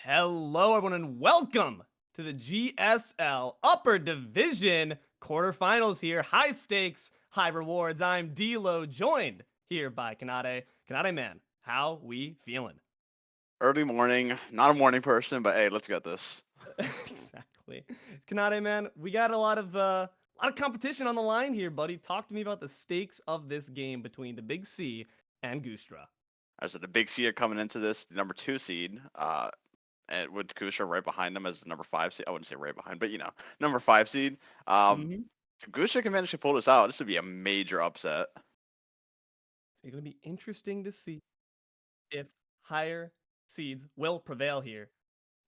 Hello, everyone, and welcome to the GSL Upper Division quarterfinals here. High stakes, high rewards. I'm D'Lo, joined here by Kanade. Kanade, man, how we feeling? Early morning, not a morning person, but hey, let's get this. Exactly. Kanade, man, we got a lot of competition on the line here, buddy. Talk to me about the stakes of this game between the Big C and Goostra. As the big seed coming into this, the number 2 seed, and with Kusha right behind them as the number 5 seed. I wouldn't say right behind, but number 5 seed. Um, Mm-hmm. if Kusha can manage to pull this out, this would be a major upset. It's going to be interesting to see if higher seeds will prevail here.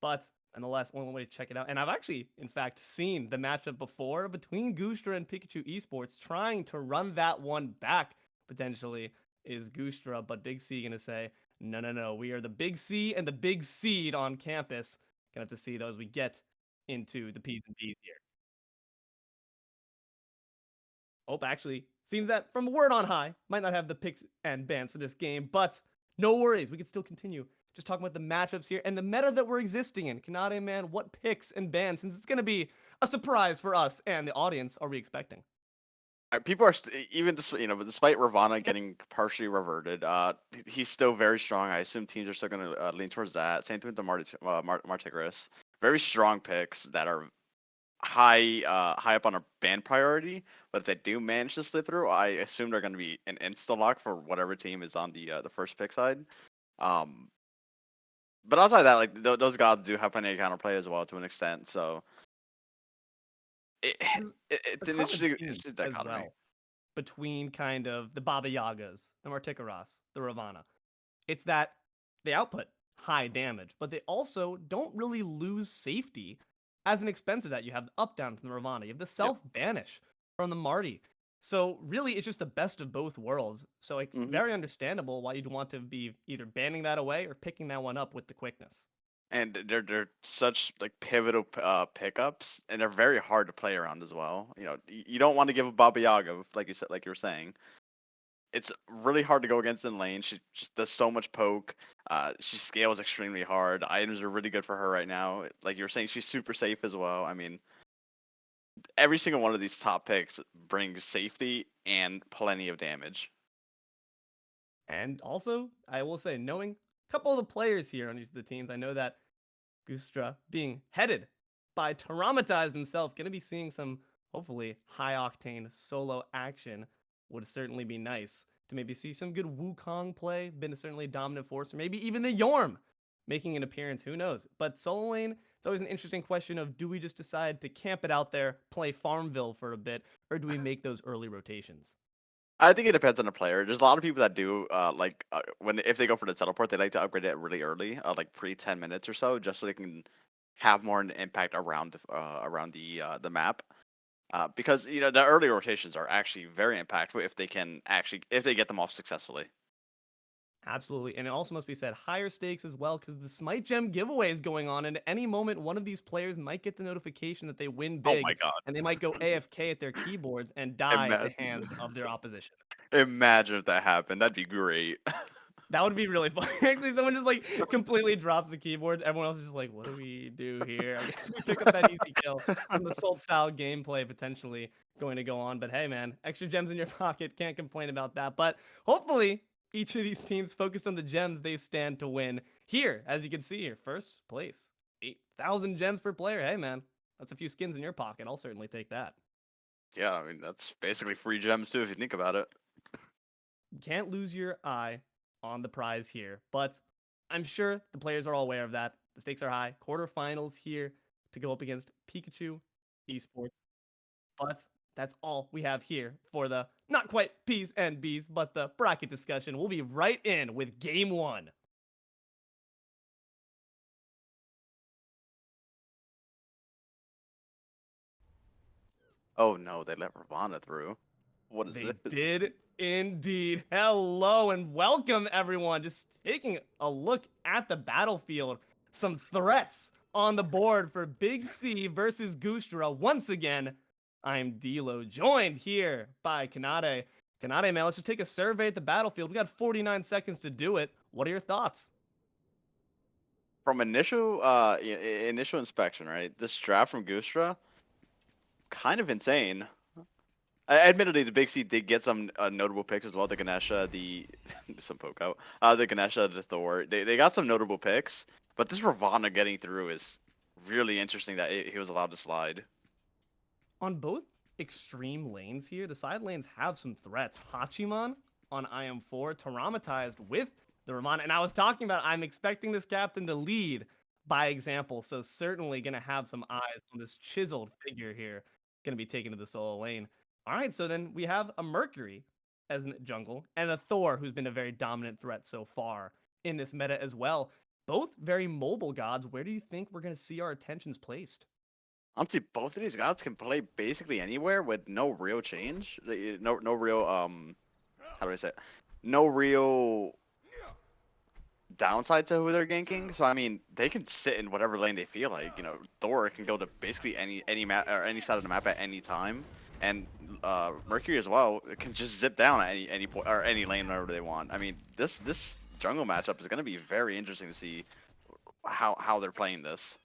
But nonetheless, one way to check it out. And I've actually, in fact, seen the matchup before between Goostra and Pikachu Esports, trying to run that one back potentially is Goostra, but Big C gonna say, no, no, no, we are the Big C and the Big Seed on campus. Gonna have to see those we get into the P's and D's here. Oh, actually, seems that from a word on high, might not have the picks and bans for this game, but no worries. We can still continue. Just talking about the matchups here and the meta that we're existing in. Kanade, man, what picks and bans, since it's going to be a surprise for us and the audience, are we expecting? People are even despite Ravana getting partially reverted, he's still very strong. I assume teams are still going to lean towards that. Same thing with the Martigris. Very strong picks that are high up on our band priority. But if they do manage to slip through, I assume they're going to be an insta lock for whatever team is on the first pick side. Um, but outside of that, like those gods do have plenty of counterplay as well to an extent. So it, There's a it's an common theme interesting as dichotomy. well between kind of the Baba Yagas, the Martikaras, the Ravana. It's that they output high damage, but they also don't really lose safety as an expense of that. You have the up down from the Ravana, you have the Yep. self banish from the Marty. So really, it's just the best of both worlds. So it's hmm very understandable why you'd want to be either banning that away or picking that one up with the quickness. And they're such like pivotal pickups, and they're very hard to play around as well. You don't want to give a Baba Yaga, like you said, like you were saying. It's really hard to go against in lane. She just does so much poke. She scales extremely hard. Items are really good for her right now. Like you were saying, she's super safe as well. I mean, every single one of these top picks brings safety and plenty of damage. And also, I will say, knowing a couple of the players here on each of the teams, I know that Gustra, being headed by Traumatized himself, going to be seeing some hopefully high octane solo action. Would certainly be nice to maybe see some good Wukong play, been certainly a dominant force, or maybe even the Yorm making an appearance. Who knows? But solo lane, it's always an interesting question of do we just decide to camp it out there, play Farmville for a bit, or do we make those early rotations? I think it depends on the player. There's a lot of people that do when if they go for the teleport, they like to upgrade it really early, like pre 10 minutes or so, just so they can have more an impact around the map. Because the early rotations are actually very impactful if they get them off successfully. Absolutely. And it also must be said, higher stakes as well, because the Smite Gem giveaway is going on. And at any moment, one of these players might get the notification that they win Oh my big, god! and they might go AFK at their keyboards and die at the Imagine, hands of their opposition. imagine if that happened. That'd be great. That would be really fun. Actually, someone just like completely drops the keyboard. Everyone else is just like, what do we do here? I guess we pick up that easy kill. Some assault style gameplay potentially going to go on. But hey, man, extra gems in your pocket. Can't complain about that. But hopefully, each of these teams focused on the gems they stand to win. Here, as you can see here, first place, 8,000 gems per player. Hey, man, that's a few skins in your pocket. I'll certainly take that. Yeah, I mean that's basically free gems too if you think about it. You can't lose your eye on the prize here, but I'm sure the players are all aware of that. The stakes are high. Quarterfinals here to go up against Pikachu Esports. But that's all we have here for the not quite P's and B's, but the bracket discussion. We'll be right in with game one. Oh no, they let Ravana through. What is They this? did indeed. Hello and welcome, everyone. Just taking a look at the battlefield. Some threats on the board for Big C versus Goostra. Once again, I'm D'Lo, joined here by Kanade. Kanade, man, let's just take a survey at the battlefield. We got 49 seconds to do it. What are your thoughts? From initial initial inspection, right? This draft from Goosedra, kind of insane. Admittedly, the Big C did get some notable picks as well. The Ganesha, the some poke out, the Ganesha, the Thor. They got some notable picks, but this Ravana getting through is really interesting that he was allowed to slide. On both extreme lanes here, the side lanes have some threats. Hachiman on IM4, traumatized with the Ramon. And I was talking about I'm expecting this captain to lead by example. So certainly going to have some eyes on this chiseled figure here. Going to be taken to the solo lane. All right, so then we have a Mercury as a jungle and a Thor who's been a very dominant threat so far in this meta as well. Both very mobile gods. Where do you think we're going to see our attentions placed? Honestly, both of these gods can play basically anywhere with no real change. No real how do I say it? No real downside to who they're ganking. So I mean, they can sit in whatever lane they feel like. Thor can go to basically any map or any side of the map at any time, and Mercury as well can just zip down at any point or any lane whenever they want. I mean, this jungle matchup is going to be very interesting to see how they're playing this.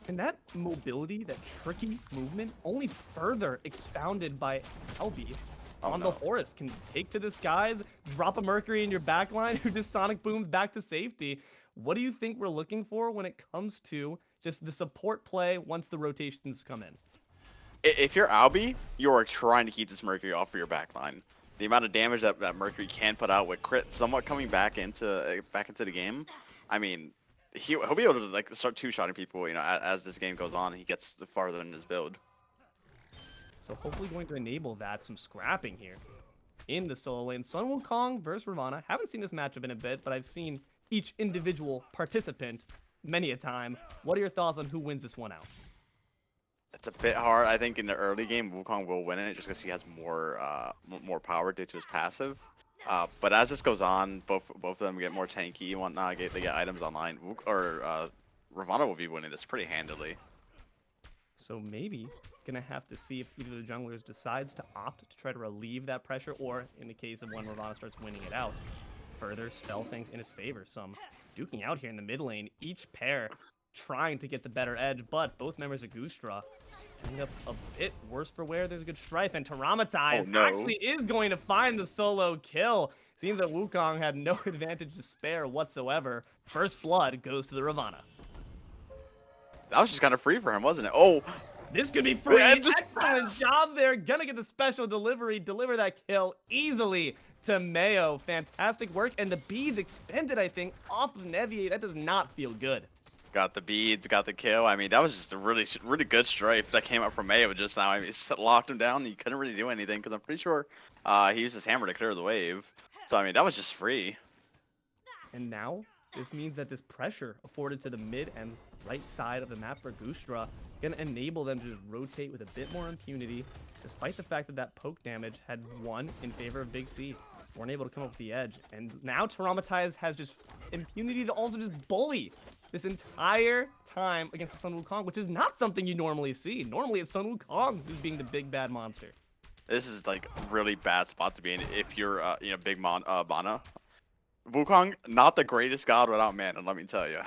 And that mobility, that tricky movement, only further expounded by Albi Oh on the no. Horus, can take to the skies, drop a Mercury in your backline, who just sonic booms back to safety. What do you think we're looking for when it comes to just the support play once the rotations come in? If you're Albi, you are trying to keep this Mercury off of your backline. The amount of damage that Mercury can put out with crit somewhat coming back into the game, I mean, he'll be able to like start two-shotting people. As this game goes on, he gets farther in his build. So hopefully going to enable that, some scrapping here in the solo lane. Sun Wukong versus Ravana. Haven't seen this matchup in a bit, but I've seen each individual participant many a time. What are your thoughts on who wins this one out? It's a bit hard. I think in the early game, Wukong will win it just because he has more power due to his passive. But as this goes on, both of them get more tanky and whatnot. They get items online. Ravana will be winning this pretty handily. So maybe gonna have to see if either of the junglers decides to opt to try to relieve that pressure, or in the case of when Ravana starts winning it out, further spell things in his favor. Some duking out here in the mid lane, each pair trying to get the better edge, but both members of Goosedra ending up a bit worse for wear. There's a good strife, and Oh Taramatize no. actually is going to find the solo kill. Seems that Wukong had no advantage to spare whatsoever. First blood goes to the Ravana. That was just kind of free for him, wasn't it? Oh, This could be free. and just Excellent job there. Gonna get the special delivery. Deliver that kill easily to Mayo. Fantastic work. And the beads expended, I think, off of Nevier. That does not feel good. got the beads, got the kill. I mean, that was just a really good strafe that came up from Mayo just now. I mean, it locked him down. And he couldn't really do anything because I'm pretty sure he used his hammer to clear the wave. So I mean, that was just free. And now, this means that this pressure afforded to the mid and right side of the map for Goosedra gonna enable them to just rotate with a bit more impunity, despite the fact that that poke damage had won in favor of Big C. Weren't able to come up with the edge. And now Taramatize has just impunity to also just bully this entire time against the Sun Wukong, which is not something you normally see. Normally it's Sun Wukong who's being the big bad monster. This is like a really bad spot to be in if you're big mana. Wukong, not the greatest god without mana, let me tell you.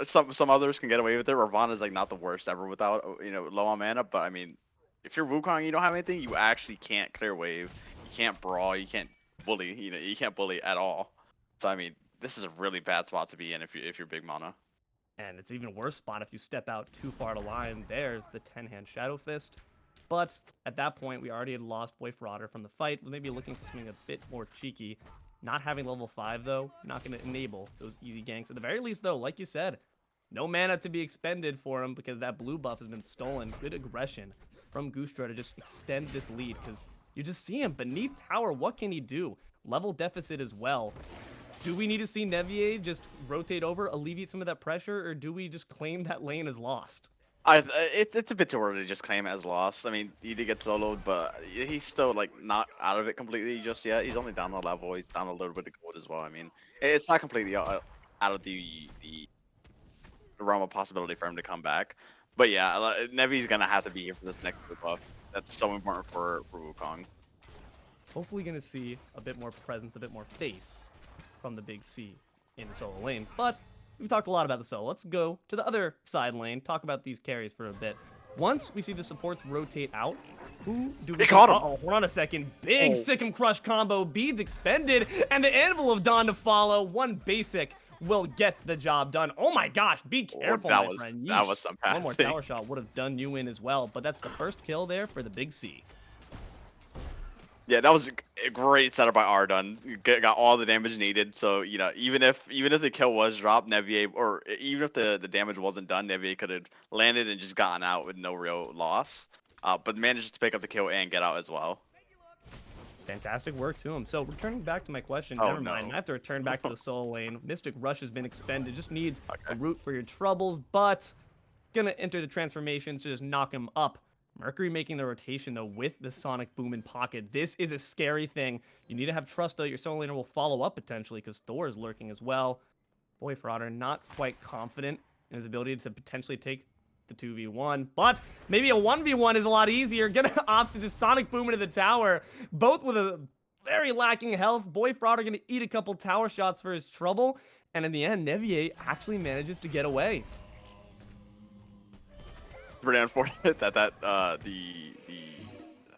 Some others can get away with it. Ravana is like not the worst ever without low on mana, but I mean, if you're Wukong, you don't have anything, you actually can't clear wave, you can't brawl, you can't bully, you can't bully at all. So I mean, this is a really bad spot to be in if you're big mana. And it's even a worse spot if you step out too far to line. There's the 10-hand Shadow Fist. But at that point, we already had lost Boyfrotter from the fight. We may be looking for something a bit more cheeky. Not having level 5, though, not going to enable those easy ganks. At the very least, though, like you said, no mana to be expended for him because that blue buff has been stolen. Good aggression from Goosedra to just extend this lead, because you just see him beneath tower. What can he do? Level deficit as well. Do we need to see Nevier just rotate over, alleviate some of that pressure, or do we just claim that lane as lost? It's a bit too early to just claim it as lost. I mean, he did get soloed, but he's still like not out of it completely just yet. He's only down a level. He's down a little bit of gold as well. I mean, it's not completely out of the realm of possibility for him to come back. But yeah, Nevi's gonna have to be here for this next buff. That's so important for Wukong. Hopefully going to see a bit more presence, a bit more face from the Big C in the solo lane. But we've talked a lot about the solo. Let's go to the other side lane, talk about these carries for a bit. Once we see the supports rotate out, who do we He caught him. Uh-oh, hold on a second. Big Oh. Sick'em Crush combo, beads expended, and the Anvil of Dawn to follow. One basic will get the job done. Oh my gosh, be careful, that my was friend. that Yeesh. was some One more pathing. tower shot would have done you in as well, but that's the first kill there for the Big C. Yeah, that was a great setup by Ardun. Got all the damage needed. So even if the kill was dropped, Nevier, or even if the damage wasn't done, Nevier could have landed and just gotten out with no real loss. But managed to pick up the kill and get out as well. Fantastic work to him. So returning back to my question, Oh, never mind. no. I have to return back to the solo lane. Mystic Rush has been expended. Just needs a Okay. root for your troubles, but gonna enter the transformations to just knock him up. Mercury making the rotation, though, with the Sonic Boom in pocket. This is a scary thing. You need to have trust, though. Your solo laner will follow up, potentially, because Thor is lurking as well. Boy, Frauder, not quite confident in his ability to potentially take the 2v1, but maybe a 1v1 is a lot easier. Gonna opt to just Sonic Boom into the tower, both with a very lacking health. Boy, Frauder gonna eat a couple tower shots for his trouble, and in the end, Nevier actually manages to get away. Pretty unfortunate that the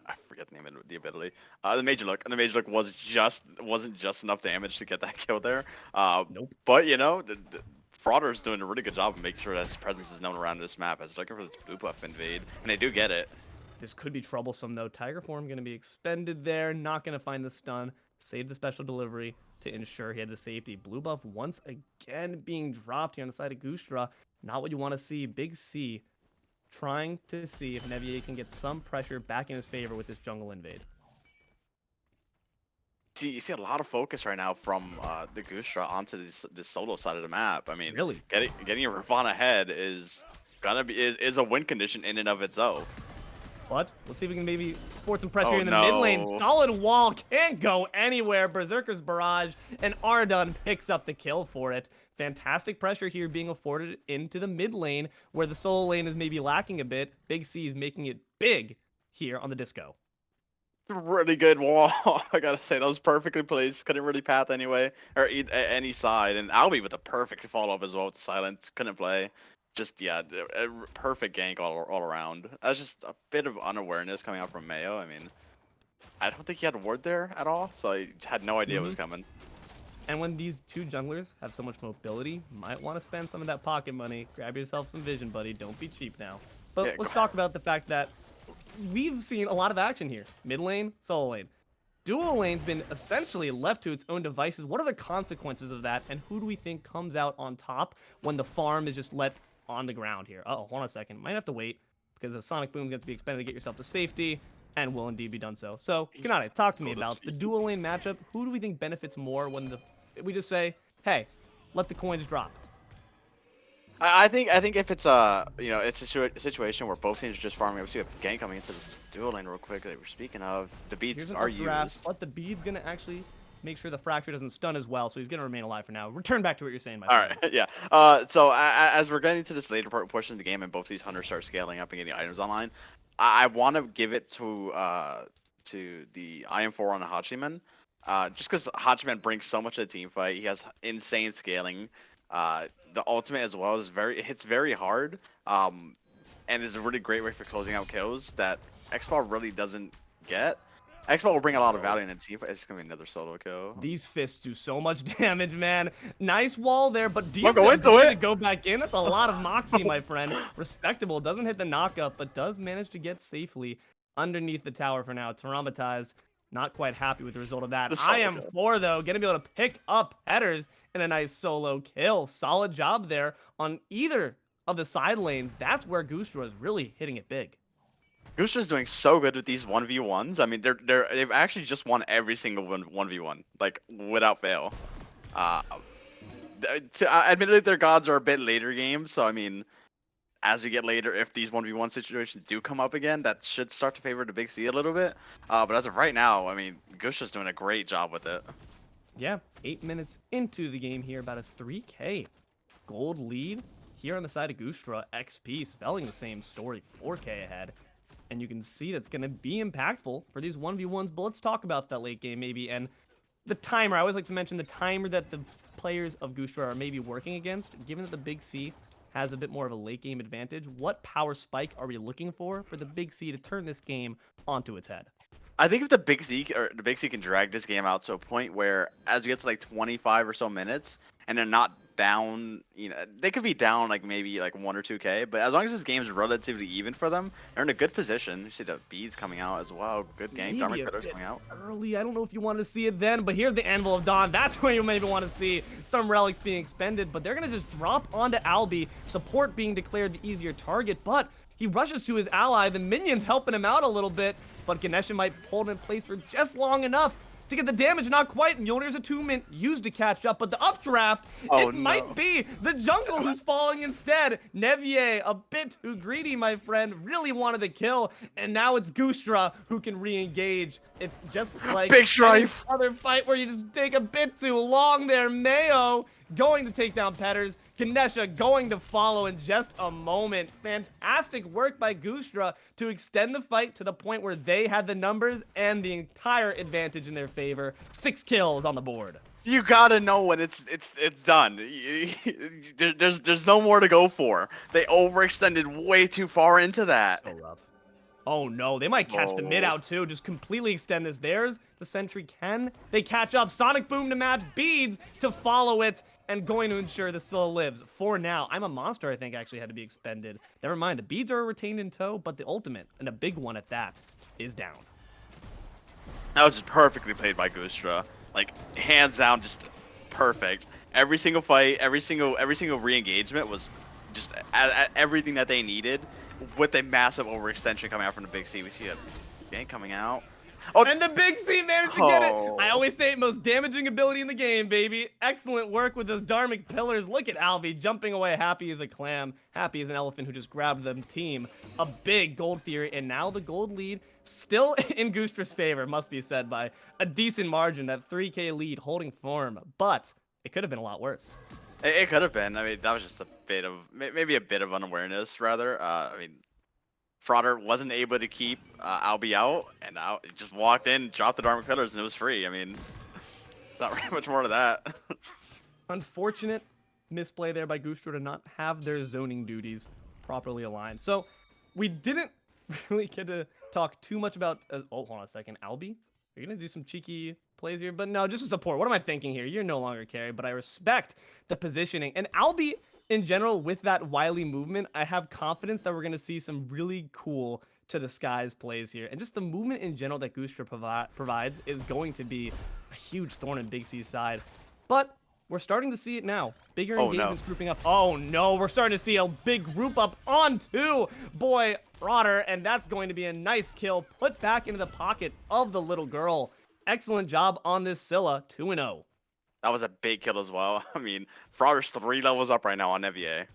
I forget the name of the ability. The Major Look. And the Major Look wasn't just enough damage to get that kill there. Nope. But Frauder's doing a really good job of making sure that his presence is known around this map. As looking for this blue buff invade, and they do get it. This could be troublesome, though. Tiger Form going to be expended there. Not going to find the stun. Save the special delivery to ensure he had the safety. Blue buff once again being dropped here on the side of Goosedra. Not what you want to see. Big C trying to see if Nevier can get some pressure back in his favor with this jungle invade. You see a lot of focus right now from the Goosedra onto this solo side of the map. I mean, Really? getting your Ravana ahead is a win condition in and of itself. But let's see if we can maybe support some pressure Oh, in the mid lane. no. Solid wall, can't go anywhere. Berserker's Barrage, and Ardun picks up the kill for it. Fantastic pressure here being afforded into the mid lane, where the solo lane is maybe lacking a bit. Big C is making it big here on the disco. Really good wall. I gotta say, that was perfectly placed. Couldn't really path anyway, or any side. And Albie with a perfect follow up as well with silence. Couldn't play. Just a perfect gank all around. That's just a bit of unawareness coming out from Mayo. I mean, I don't think he had a ward there at all, so I had no idea it was coming. And when these two junglers have so much mobility, you might want to spend some of that pocket money. Grab yourself some vision, buddy. Don't be cheap now. But Yeah, let's talk about the fact that we've seen a lot of action here. Mid lane, solo lane. Dual lane's been essentially left to its own devices. What are the consequences of that, and who do we think comes out on top when the farm is just let on the ground here? Uh-oh, hold on a second. Might have to wait, because the Sonic Boom is going to be expended to get yourself to safety, and will indeed be done so. So, Kanade, talk to me about the dual lane matchup. Who do we think benefits more when we just say, hey, let the coins drop? I think if it's it's a situation where both teams are just farming. We see a gank coming into this dual lane real quick that we're speaking of. The beats are used. But the bead's gonna actually make sure the fracture doesn't stun as well, so he's gonna remain alive for now. Return back to what you're saying, my friend. All right, yeah. So as we're getting to this later portion of the game and both these hunters start scaling up and getting items online, I want to give it to the IM4 on the Hachiman. Just because Hachiman brings so much to the team fight. He has insane scaling. The ultimate as well it hits very hard. And is a really great way for closing out kills that Xball really doesn't get. Xball will bring a lot of value in the team fight. It's gonna be another solo kill. These fists do so much damage, man. Nice wall there, but do you I'll go have the into ability it. to go back in? That's a lot of moxie, my friend. Respectable. Doesn't hit the knockup, but does manage to get safely underneath the tower for now. Traumatized. Not quite happy with the result of that. I am 4, though. Gonna be able to pick up headers in a nice solo kill. Solid job there on either of the side lanes. That's where Goosedra is really hitting it big. Goosedra's doing so good with these 1v1s. I mean, they've actually just won every single 1v1, like without fail. Admittedly, their gods are a bit later game, so I mean, as we get later, if these 1v1 situations do come up again, that should start to favor the Big C a little bit. But as of right now, I mean, Goosedra's doing a great job with it. Yeah, 8 minutes into the game here, about a 3K gold lead here on the side of Goosedra. XP spelling the same story, 4K ahead. And you can see that's going to be impactful for these 1v1s. But let's talk about that late game maybe. And the timer. I always like to mention the timer that the players of Goosedra are maybe working against. Given that the Big C has a bit more of a late game advantage, what power spike are we looking for the Big C to turn this game onto its head? I think if the Big C can drag this game out to a point where, as we get to like 25 or so minutes, and they're not down, they could be down like maybe like 1 or 2K, but as long as this game is relatively even for them, they're in a good position. You see the beads coming out as well. Good gank. Maybe Dharmic a Pillars bit coming out. early. I don't know if you want to see it then, but here's the Anvil of Dawn. That's where you maybe want to see some relics being expended, but they're going to just drop onto Albie, support being declared the easier target, but he rushes to his ally. The minions helping him out a little bit, but Ganesha might hold him in place for just long enough to get the damage. Not quite. Mjolnir's attunement used to catch up, but the updraft, Oh, it no. might be the jungle who's falling instead. Nevier, a bit too greedy, my friend, really wanted the kill, and now it's Goosedra who can re-engage. It's just like Big any Strife. other fight where you just take a bit too long there. Mayo going to take down Petters. Ganesha going to follow in just a moment. Fantastic work by Goosedra to extend the fight to the point where they had the numbers and the entire advantage in their favor. 6 kills on the board. You gotta know when it's done. There's no more to go for. They overextended way too far into that. So rough. Oh no, they might catch the mid Oh. out too. Just completely extend this. There's the sentry can. They catch up. Sonic Boom to match. Beads to follow it. And going to ensure the Scylla lives. For now, I'm a monster, I think, actually had to be expended. Never mind, the beads are retained in tow, but the ultimate, and a big one at that, is down. That was just perfectly played by Goosedra. Like, hands down, just perfect. Every single fight, every single re-engagement was just everything that they needed, with a massive overextension coming out from the Big C. We see a gank coming out. Oh, And the Big C managed to get it. Oh. I always say most damaging ability in the game, baby. Excellent work with those Dharmic Pillars. Look at Albie jumping away happy as a clam, happy as an elephant who just grabbed them team. A big gold theory, and now the gold lead still in Goosedra's favor, must be said, by a decent margin. That 3K lead holding form, but it could have been a lot worse. It could have been. I mean, that was just a bit of, maybe a bit of unawareness, rather. I mean, Frauder wasn't able to keep Albie out, and now he just walked in, dropped the Dharmic Pillars, and it was free. I mean, not really much more to that. Unfortunate misplay there by Goosedra to not have their zoning duties properly aligned. So we didn't really get to talk too much about... oh, hold on a second. Albie? Are you going to do some cheeky plays here? But no, just a support. What am I thinking here? You're no longer carry, but I respect the positioning. And Albie, in general, with that wily movement, I have confidence that we're going to see some really cool to the skies plays here. And just the movement in general that Goosedra provides is going to be a huge thorn in Big C's side. But we're starting to see it now. Bigger engagements grouping up. Oh no, we're starting to see a big group up onto boy Frauder, and that's going to be a nice kill put back into the pocket of the little girl. Excellent job on this Scylla, 2-0. That was a big kill as well. I mean, Frauder's 3 levels up right now on Nevier.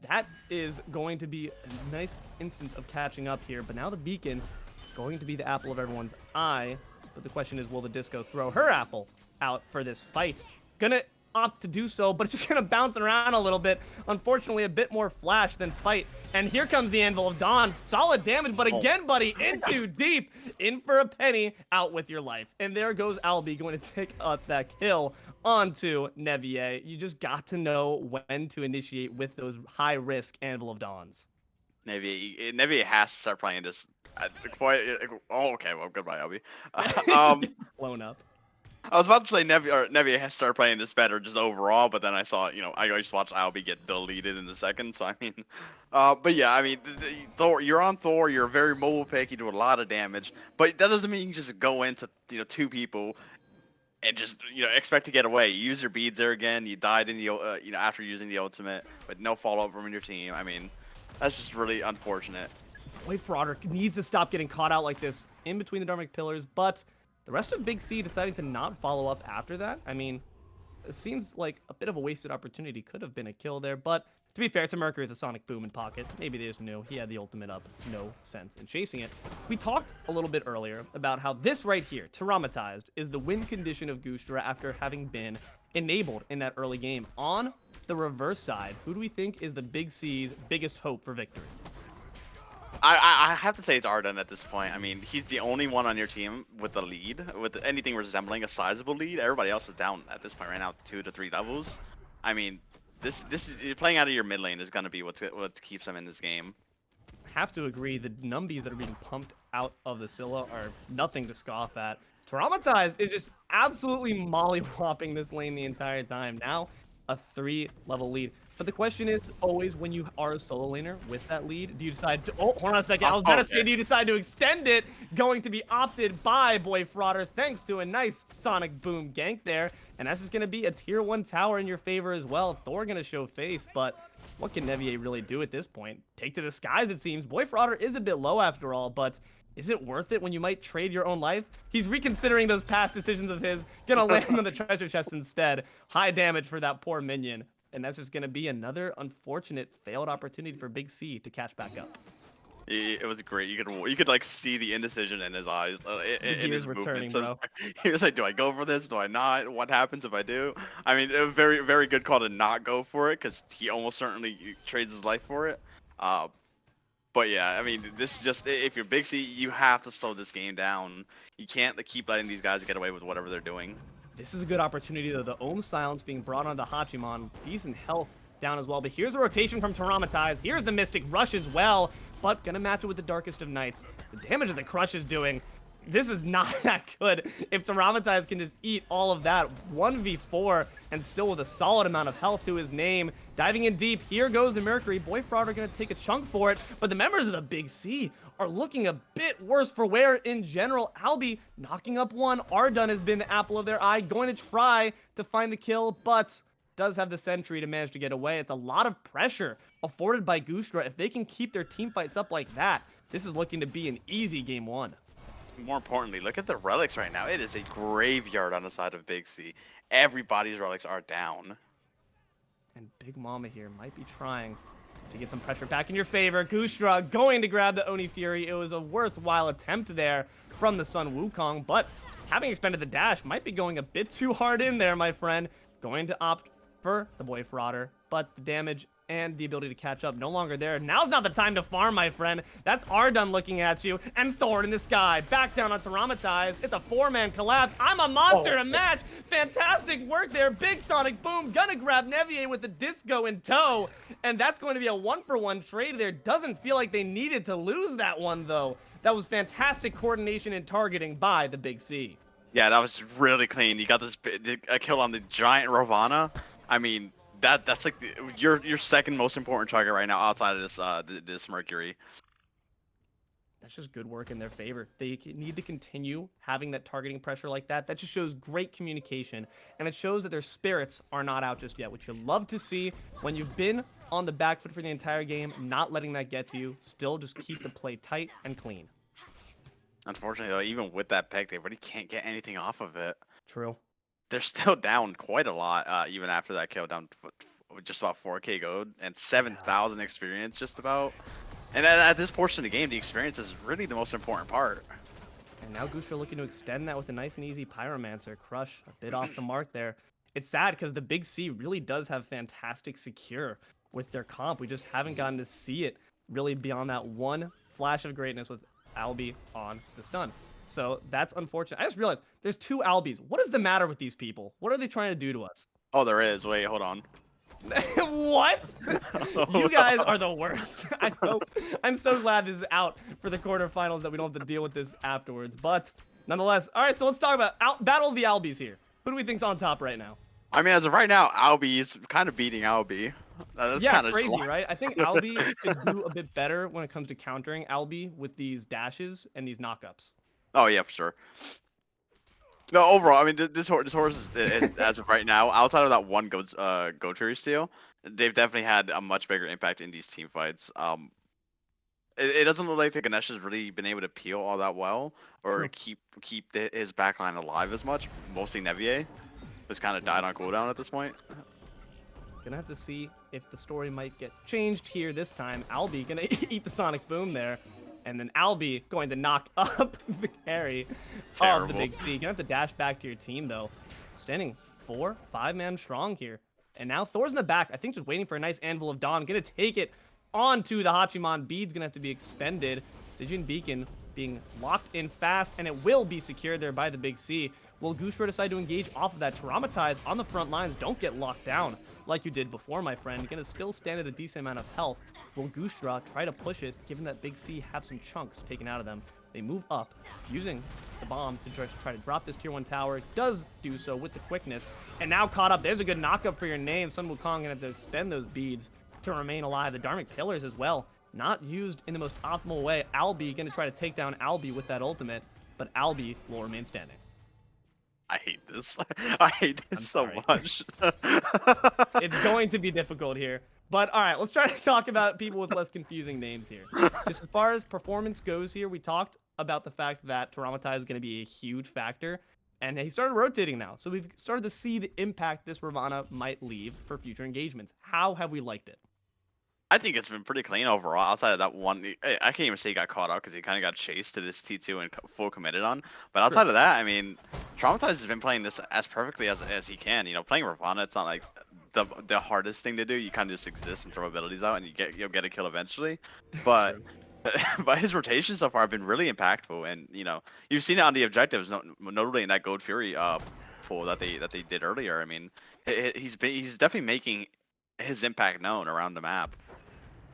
That is going to be a nice instance of catching up here, but now the beacon going to be the apple of everyone's eye. But the question is, will the disco throw her apple out for this fight? Gonna opt to do so, but it's just gonna bounce around a little bit. Unfortunately, a bit more flash than fight. And here comes the Anvil of Dawn. Solid damage, but again, buddy, in too deep. In for a penny, out with your life. And there goes Albie going to take up that kill onto Nevier. You just got to know when to initiate with those high-risk Anvil of Dawns. Nevier has to start playing this. Oh, okay. Well, goodbye, Albie. Just gets blown up. I was about to say Nevier has to start playing this better just overall, but then I saw, I just watched Albie get deleted in the second, so I mean, but yeah, I mean, Thor, you're on Thor, you're a very mobile pick, you do a lot of damage, but that doesn't mean you can just go into, 2 people and just, expect to get away. You use your beads there again, you died in the, after using the ultimate, but no follow-up from your team. I mean, that's just really unfortunate. Boy, Frauder needs to stop getting caught out like this in between the Dharmic Pillars, but the rest of Big C deciding to not follow up after that, I mean, it seems like a bit of a wasted opportunity. Could have been a kill there, but to be fair to Mercury with a Sonic Boom in pocket, maybe they just knew he had the ultimate up. No sense in chasing it. We talked a little bit earlier about how this right here, Traumatized, is the win condition of Goosedra after having been enabled in that early game. On the reverse side, who do we think is the Big C's biggest hope for victory? I have to say it's Arden at this point. I mean, he's the only one on your team with the lead, with anything resembling a sizable lead. Everybody else is down at this point right now, 2 to 3 levels. I mean, this is playing out of your mid lane is gonna be what keeps them in this game. Have to agree, the numbies that are being pumped out of the Scylla are nothing to scoff at. Traumatized is just absolutely mollywhopping this lane the entire time. Now, a 3-level lead. But the question is always, when you are a solo laner with that lead, do you decide to... Oh, hold on a second. I was going to say, do you decide to extend it? Going to be opted by Boy Frauder, thanks to a nice Sonic Boom gank there. And that's just going to be a tier 1 tower in your favor as well. Thor going to show face, but what can Nevier really do at this point? Take to the skies, it seems. Boy Frauder is a bit low after all, but... is it worth it when you might trade your own life? He's reconsidering those past decisions of his. Gonna land on the treasure chest instead. High damage for that poor minion. And that's just gonna be another unfortunate failed opportunity for Big C to catch back up. It was great. You could like see the indecision in his eyes, in his movements. Bro. He was like, "Do I go for this? Do I not? What happens if I do?" I mean, a very very good call to not go for it because he almost certainly trades his life for it. But yeah, I mean, this just if you're Big C, you have to slow this game down. You can't keep letting these guys get away with whatever they're doing. This is a good opportunity, though. The Ohm Silence being brought onto Hachiman. Decent health down as well. But here's the rotation from Taramatize. Here's the Mystic Rush as well. But gonna match it with the Darkest of Nights. The damage that the Crush is doing, this is not that good. If Taramatize can just eat all of that 1v4 and still with a solid amount of health to his name. Diving in deep, here goes the Mercury. Boy Frauder gonna take a chunk for it, but the members of the Big C are looking a bit worse for wear in general. Albi knocking up one. Ardun has been the apple of their eye, going to try to find the kill, but does have the sentry to manage to get away. It's a lot of pressure afforded by Goosedra. If they can keep their team fights up like that, this is looking to be an easy game 1. More importantly, look at the relics right now. It is a graveyard on the side of Big C. Everybody's relics are down. And Big Mama here might be trying to get some pressure back in your favor. Goosedra going to grab the Oni Fury. It was a worthwhile attempt there from the Sun Wukong, but having expended the dash might be going a bit too hard in there, my friend. Going to opt for the Boy Frauder, but the damage and the ability to catch up no longer there. Now's not the time to farm, my friend. That's Ardun looking at you, and Thor in the sky. Back down on Taramatize. It's a 4-man collapse. I'm a monster to match. Fantastic work there. Big Sonic Boom. Gonna grab Nevier with the disco in tow. And that's going to be a 1-for-1 trade there. Doesn't feel like they needed to lose that one, though. That was fantastic coordination and targeting by the Big C. Yeah, that was really clean. You got a kill on the giant Ravana. I mean, that's like your second most important target right now outside of this Mercury. That's just good work in their favor. They need to continue having that targeting pressure like that. That just shows great communication, and it shows that their spirits are not out just yet, which you love to see when you've been on the back foot for the entire game, not letting that get to you. Still just keep the play tight and clean. Unfortunately, though, even with that peg, they really can't get anything off of it. True. They're still down quite a lot, even after that kill, down just about 4K gold and 7,000 experience, just about. And at this portion of the game, the experience is really the most important part. And now Goosedra looking to extend that with a nice and easy Pyromancer. Crush a bit off the mark there. It's sad because the Big C really does have fantastic secure with their comp. We just haven't gotten to see it really beyond that one flash of greatness with Albi on the stun. So that's unfortunate. I just realized there's 2 Albis. What is the matter with these people? What are they trying to do to us? Oh, there is. Wait, hold on. What? You guys are the worst. I'm so glad this is out for the quarterfinals that we don't have to deal with this afterwards. But nonetheless, all right, so let's talk about Battle of the Albis here. Who do we think's on top right now? I mean, as of right now, Albi is kind of beating Albi. That's yeah, crazy, right? I think Albi could do a bit better when it comes to countering Albi with these dashes and these knockups. Oh yeah, for sure. No, overall, I mean, this horse is as of right now, outside of that one Go-Tree steal, they've definitely had a much bigger impact in these team fights. It doesn't look like the Ganesh has really been able to peel all that well, or keep his backline alive as much. Mostly Nevier has kind of died on cooldown at this point. Gonna have to see if the story might get changed here this time. Albi gonna eat the Sonic Boom there. And then Albi going to knock up the carry of the Big C. You're gonna have to dash back to your team, though. Standing 4-5-man strong here. And now Thor's in the back. I think just waiting for a nice Anvil of Dawn. Gonna take it onto the Hachiman. Bead's gonna have to be expended. Stygian Beacon being locked in fast, and it will be secured there by the Big C. Will Goosedra decide to engage off of that? Traumatized on the front lines. Don't get locked down like you did before, my friend. You're gonna still stand at a decent amount of health. Will Goosedra try to push it, given that Big C have some chunks taken out of them? They move up, using the bomb to try to drop this tier 1 tower. Does do so with the quickness, and now caught up. There's a good knockup for your name. Sun Wukong gonna have to expend those beads to remain alive. The Dharmic Pillars as well, not used in the most optimal way. Albi gonna try to take down Albi with that ultimate, but Albi will remain standing. I hate this. I hate this so much. It's going to be difficult here. But all right, let's try to talk about people with less confusing names here. Just as far as performance goes here, we talked about the fact that Traumatize is going to be a huge factor. And he started rotating now. So we've started to see the impact this Ravana might leave for future engagements. How have we liked it? I think it's been pretty clean overall. Outside of that one, I can't even say he got caught out because he kind of got chased to this T2 and full committed on. But outside of that, I mean, Traumatize has been playing this as perfectly as he can. You know, playing Ravana, it's not like the hardest thing to do. You kind of just exist and throw abilities out, and you'll get a kill eventually. But but his rotations so far have been really impactful, and you know, you've seen it on the objectives, notably in that Gold Fury pool that they did earlier. I mean, he's definitely making his impact known around the map.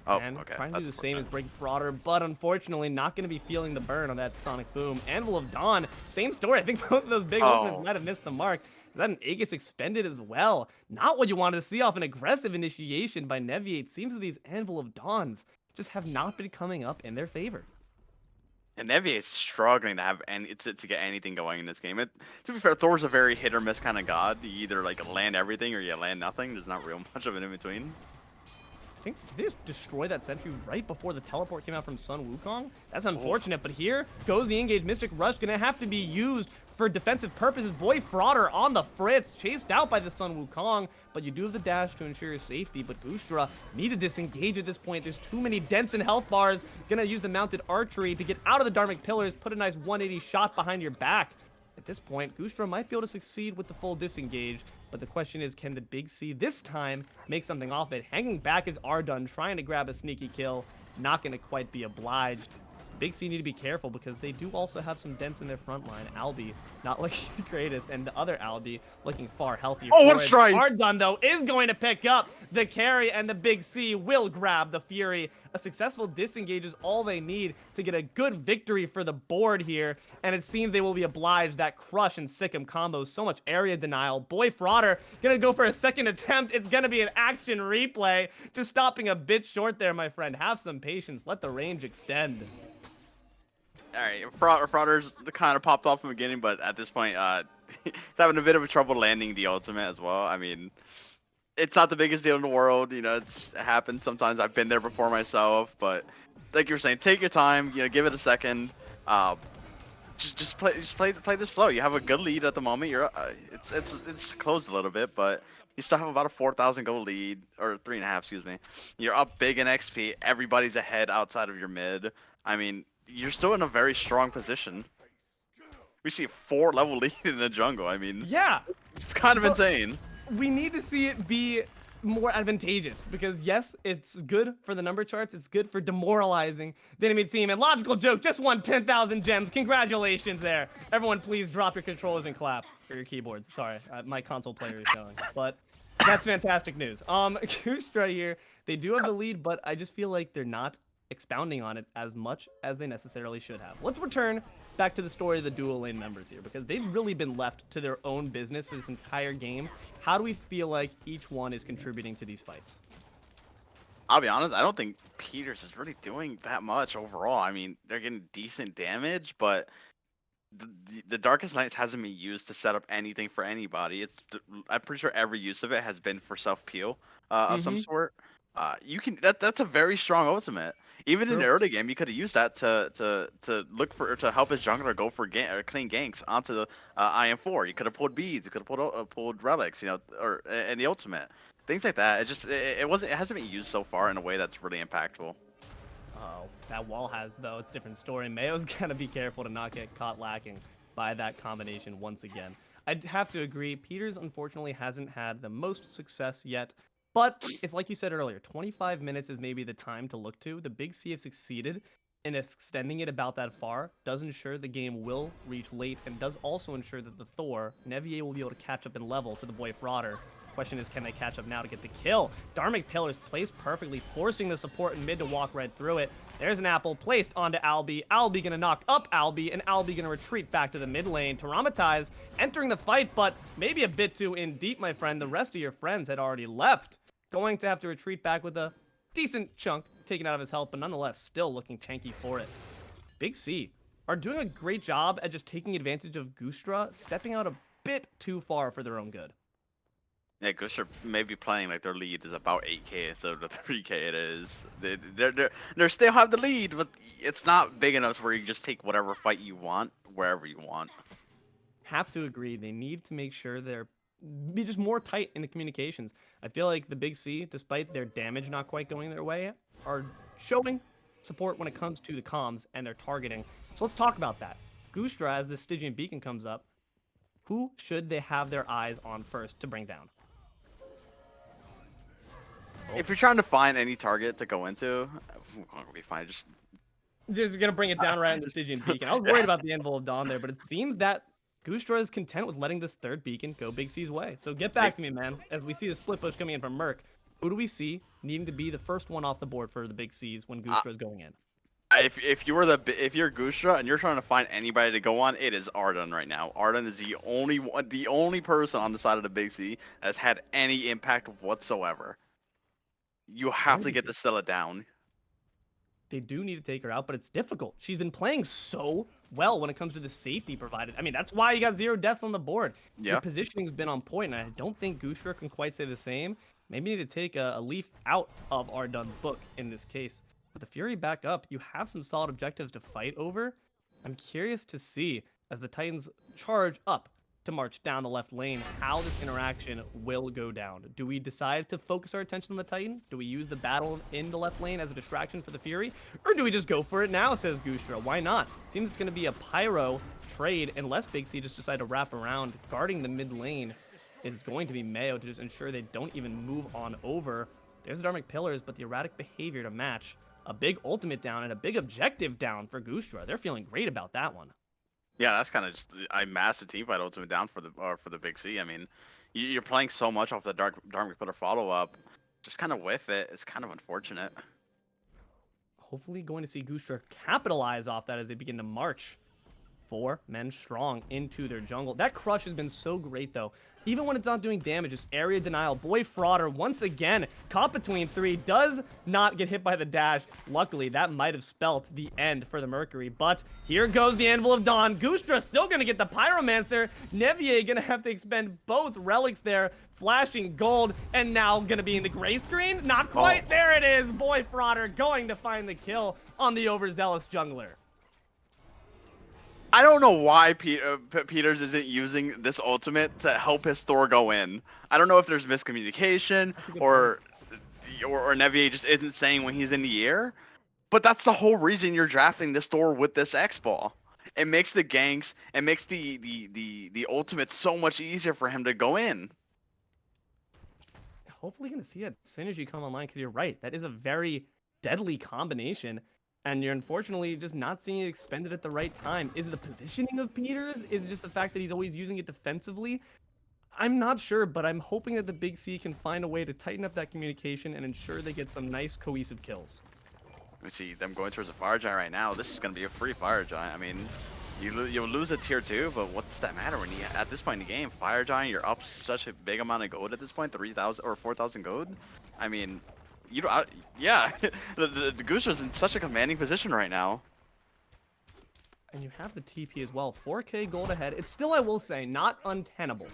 Oh, And okay. trying to do the same as Break Frauder, but unfortunately not going to be feeling the burn on that Sonic Boom. Anvil of Dawn, same story. I think both of those big ultimates might have missed the mark. Is that an Aegis expended as well? Not what you wanted to see off an aggressive initiation by Neviate. Seems that these Anvil of Dawns just have not been coming up in their favor. And Nevi is struggling to have to get anything going in this game. To be fair, Thor's a very hit or miss kind of god. You either like land everything or you land nothing. There's not real much of an in between. I think they just destroyed that sentry right before the teleport came out from Sun Wukong. That's unfortunate, but here goes the engaged Mystic Rush. Gonna have to be used for defensive purposes. Boy, Frauder on the fritz, chased out by the Sun Wukong, but you do have the dash to ensure his safety. But Goosedra need to disengage at this point. There's too many dents and health bars. Gonna use the mounted archery to get out of the Dharmic Pillars, put a nice 180 shot behind your back. At this point, Goosedra might be able to succeed with the full disengage, but the question is, can the Big C this time make something off it? Hanging back is Ardun, trying to grab a sneaky kill, not going to quite be obliged. Big C need to be careful because they do also have some dents in their front line. Albi not looking the greatest, and the other Albi looking far healthier. Oh, what strike! Ardun, though, is going to pick up the carry, and the Big C will grab the Fury. A successful disengage is all they need to get a good victory for the board here, and it seems they will be obliged. That Crush and Sikkim combo, so much area denial. Boy, Frauder gonna go for a second attempt. It's gonna be an action replay. Just stopping a bit short there, my friend. Have some patience. Let the range extend. All right, Frauder's kind of popped off from the beginning, but at this point, he's having a bit of a trouble landing the ultimate as well. I mean, it's not the biggest deal in the world, you know. It happens sometimes. I've been there before myself, but like you were saying, take your time. You know, give it a second. Just play this slow. You have a good lead at the moment. You're it's closed a little bit, but you still have about a 4,000 gold lead, or 3.5, excuse me. You're up big in XP. Everybody's ahead outside of your mid. I mean, you're still in a very strong position. We see a 4-level lead in the jungle. I mean, yeah, it's kind of insane. We need to see it be more advantageous because yes, it's good for the number charts. It's good for demoralizing the enemy team. And Logical Joke just won 10,000 gems. Congratulations there. Everyone, please drop your controllers and clap for your keyboards. Sorry, my console player is going, but that's fantastic news. Goosedra here, they do have the lead, but I just feel like they're not expounding on it as much as they necessarily should have. Let's return back to the story of the dual lane members here, because they've really been left to their own business for this entire game. How do we feel like each one is contributing to these fights? I'll be honest, I don't think Peters is really doing that much overall. I mean, they're getting decent damage, but the Darkest Nights hasn't been used to set up anything for anybody. I'm pretty sure every use of it has been for self-peel of some sort. That's a very strong ultimate. Even in the early game, you could have used that to help his jungler go for clean ganks onto the IM4. You could have pulled beads. You could have pulled relics. You know, and the ultimate things like that. It hasn't been used so far in a way that's really impactful. Oh, that wall has though. It's a different story. Mayo's gotta be careful to not get caught lacking by that combination once again. I'd have to agree. Peters unfortunately hasn't had the most success yet But it's like you said earlier, 25 minutes is maybe the time to look to. The Big C have succeeded in extending it about that far, does ensure the game will reach late, and does also ensure that the Thor, Nevier, will be able to catch up in level to the boy Frauder. Question is, can they catch up now to get the kill? Dharmic Pillars placed perfectly, forcing the support in mid to walk right through it. There's an apple placed onto Albi. Albi gonna knock up Albi, and Albi gonna retreat back to the mid lane. Traumatized, entering the fight, but maybe a bit too in deep, my friend. The rest of your friends had already left. Going to have to retreat back with a decent chunk taken out of his health, but nonetheless still looking tanky for it. Big C are doing a great job at just taking advantage of Goosedra, stepping out a bit too far for their own good. Yeah, Goosedra may be playing like their lead is about 8k instead of the 3k it is. They still have the lead, but it's not big enough where you just take whatever fight you want, wherever you want. Have to agree, they need to make sure they're be just more tight in the communications. I feel like the Big C, despite their damage not quite going their way, are showing support when it comes to the comms and their targeting. So let's talk about that. Goosedra, as the Stygian Beacon comes up, who should they have their eyes on first to bring down? If you're trying to find any target to go into, we find just This is going to bring it down right on the Stygian Beacon. I was worried about the Anvil of Dawn there, but it seems that Goosedra is content with letting this third beacon go Big C's way. So get back to me, man. As we see the split push coming in from Merc, who do we see needing to be the first one off the board for the Big C's when Goosedra is going in? If you're Goosedra and you're trying to find anybody to go on, it is Arden right now. Arden is the only person on the side of the Big C that's had any impact whatsoever. You have to get to settle it down. They do need to take her out, but it's difficult. She's been playing so well when it comes to the safety provided. I mean, that's why you got 0 deaths on the board. Yeah. Your positioning's been on point, and I don't think Goosedra can quite say the same. Maybe you need to take a leaf out of Arden's book in this case. With the Fury back up, you have some solid objectives to fight over. I'm curious to see, as the Titans charge up to march down the left lane, how this interaction will go down. Do we decide to focus our attention on the Titan? Do we use the battle in the left lane as a distraction for the Fury? Or do we just go for it now, says Goosedra? Why not? Seems it's going to be a pyro trade unless Big C just decide to wrap around. Guarding the mid lane is going to be Mayo to just ensure they don't even move on over. There's the Dharmic Pillars, but the erratic behavior to match. A big ultimate down and a big objective down for Goosedra. They're feeling great about that one. Yeah, that's kind of just a massive team fight ultimate down for the Big C. I mean, you're playing so much off the Dharmic Pillar follow up, just kind of whiff it. It's kind of unfortunate. Hopefully going to see Goosedra capitalize off that as they begin to march 4 men strong into their jungle. That crush has been so great, though. Even when it's not doing damage, it's area denial. Boy Frauder, once again, caught between 3, does not get hit by the dash. Luckily, that might have spelt the end for the Mercury, but here goes the Anvil of Dawn. Goosedra still going to get the Pyromancer. Nevier going to have to expend both relics there, flashing gold, and now going to be in the gray screen. Not quite. Oh. There it is. Boy Frauder going to find the kill on the overzealous jungler. I don't know why Peters isn't using this ultimate to help his Thor go in. I don't know if there's miscommunication or Nevier just isn't saying when he's in the air. But that's the whole reason you're drafting this Thor with this X-Ball. It makes the ganks, it makes the ultimate so much easier for him to go in. Hopefully going to see a synergy come online, because you're right. That is a very deadly combination. And you're unfortunately just not seeing it expended at the right time. Is it the positioning of Peters? Is it just the fact that he's always using it defensively? I'm not sure, but I'm hoping that the Big C can find a way to tighten up that communication and ensure they get some nice cohesive kills. We see them going towards a Fire Giant right now. This is going to be a free Fire Giant. I mean, you'll lose a tier 2, but what's that matter when you at this point in the game? Fire Giant, you're up such a big amount of gold at this point, 3,000 or 4,000 gold. I mean, you don't, yeah, the Goosedra's in such a commanding position right now. And you have the TP as well. 4k gold ahead. It's still, I will say, not untenable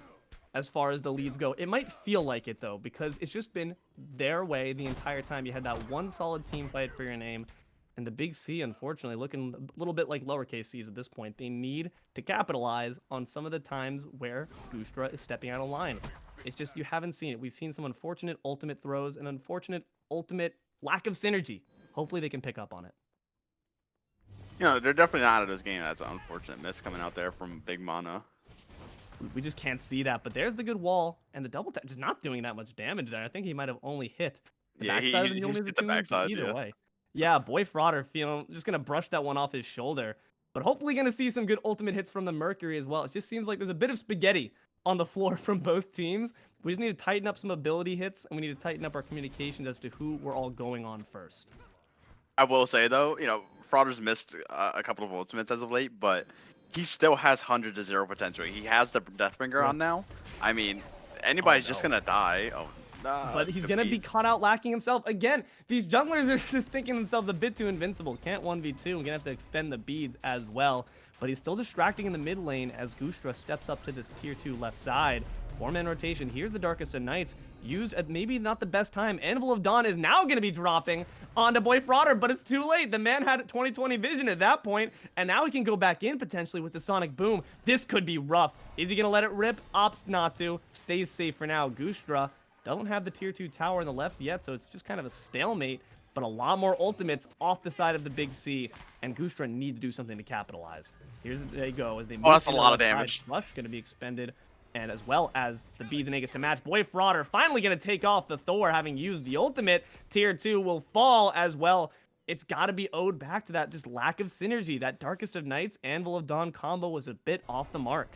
as far as the leads go. It might feel like it, though, because it's just been their way the entire time. You had that one solid team fight for your name. And the Big C, unfortunately, looking a little bit like lowercase c's at this point. They need to capitalize on some of the times where Goosedra is stepping out of line. It's just, you haven't seen it. We've seen some unfortunate ultimate throws and unfortunate ultimate lack of synergy. Hopefully they can pick up on it. You know, they're definitely not out of this game. That's an unfortunate miss coming out there from Big Mana. We just can't see that. But there's the good wall, and the double tap just not doing that much damage there. I think he might have only hit the Yeah, backside of the he Mjolnir just hit the Zatoon, but backside. either Yeah. way. Yeah, Boy Frauder feeling just gonna brush that one off his shoulder. But hopefully gonna see some good ultimate hits from the Mercury as well. It just seems like there's a bit of spaghetti on the floor from both teams. We just need to tighten up some ability hits, and we need to tighten up our communications as to who we're all going on first. I will say though, Frauder's missed a couple of ultimates as of late, but he still has 100 to 0 potential. He has the Deathbringer Yeah. on now. I mean, Oh anybody's just no. gonna die. Oh, nah, But he's the going to be beat. caught out lacking himself. Again, these junglers are just thinking themselves a bit too invincible. Can't 1v2. We're going to have to expend the beads as well. But he's still distracting in the mid lane as Goosedra steps up to this tier 2 left side. 4-man rotation. Here's the Darkest of Nights. Used at maybe not the best time. Anvil of Dawn is now going to be dropping onto Boy Frauder, but it's too late. The man had 20/20 vision at that point, and now he can go back in potentially with the Sonic Boom. This could be rough. Is he going to let it rip? Opts not to. Stays safe for now. Goosedra don't have the tier 2 tower on the left yet, so it's just kind of a stalemate, but a lot more ultimates off the side of the big C, and Goosedra need to do something to capitalize. Here's they go as they move. Oh, that's a into lot of left side. damage. Flush going to be expended, and as well as the beads and Aegis to match. Boy Frauder finally going to take off the Thor, having used the ultimate. Tier 2 will fall as well. It's got to be owed back to that just lack of synergy. That Darkest of Nights, Anvil of Dawn combo was a bit off the mark.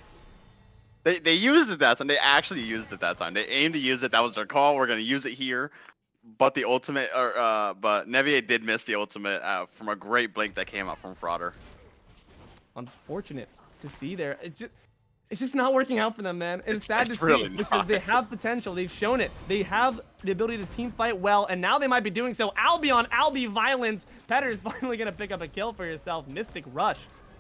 They used it that time. They actually used it that time. They aimed to use it. That was their call. We're gonna use it here. But the ultimate, but Nevier did miss the ultimate from a great blink that came out from Frauder. Unfortunate to see there. It's just not working out for them, man. It's sad to see really because not. they have potential. They've shown it. They have the ability to team fight well, and now they might be doing so. Albion, Albi Violence. Petter is finally going to pick up a kill for yourself. Mystic Rush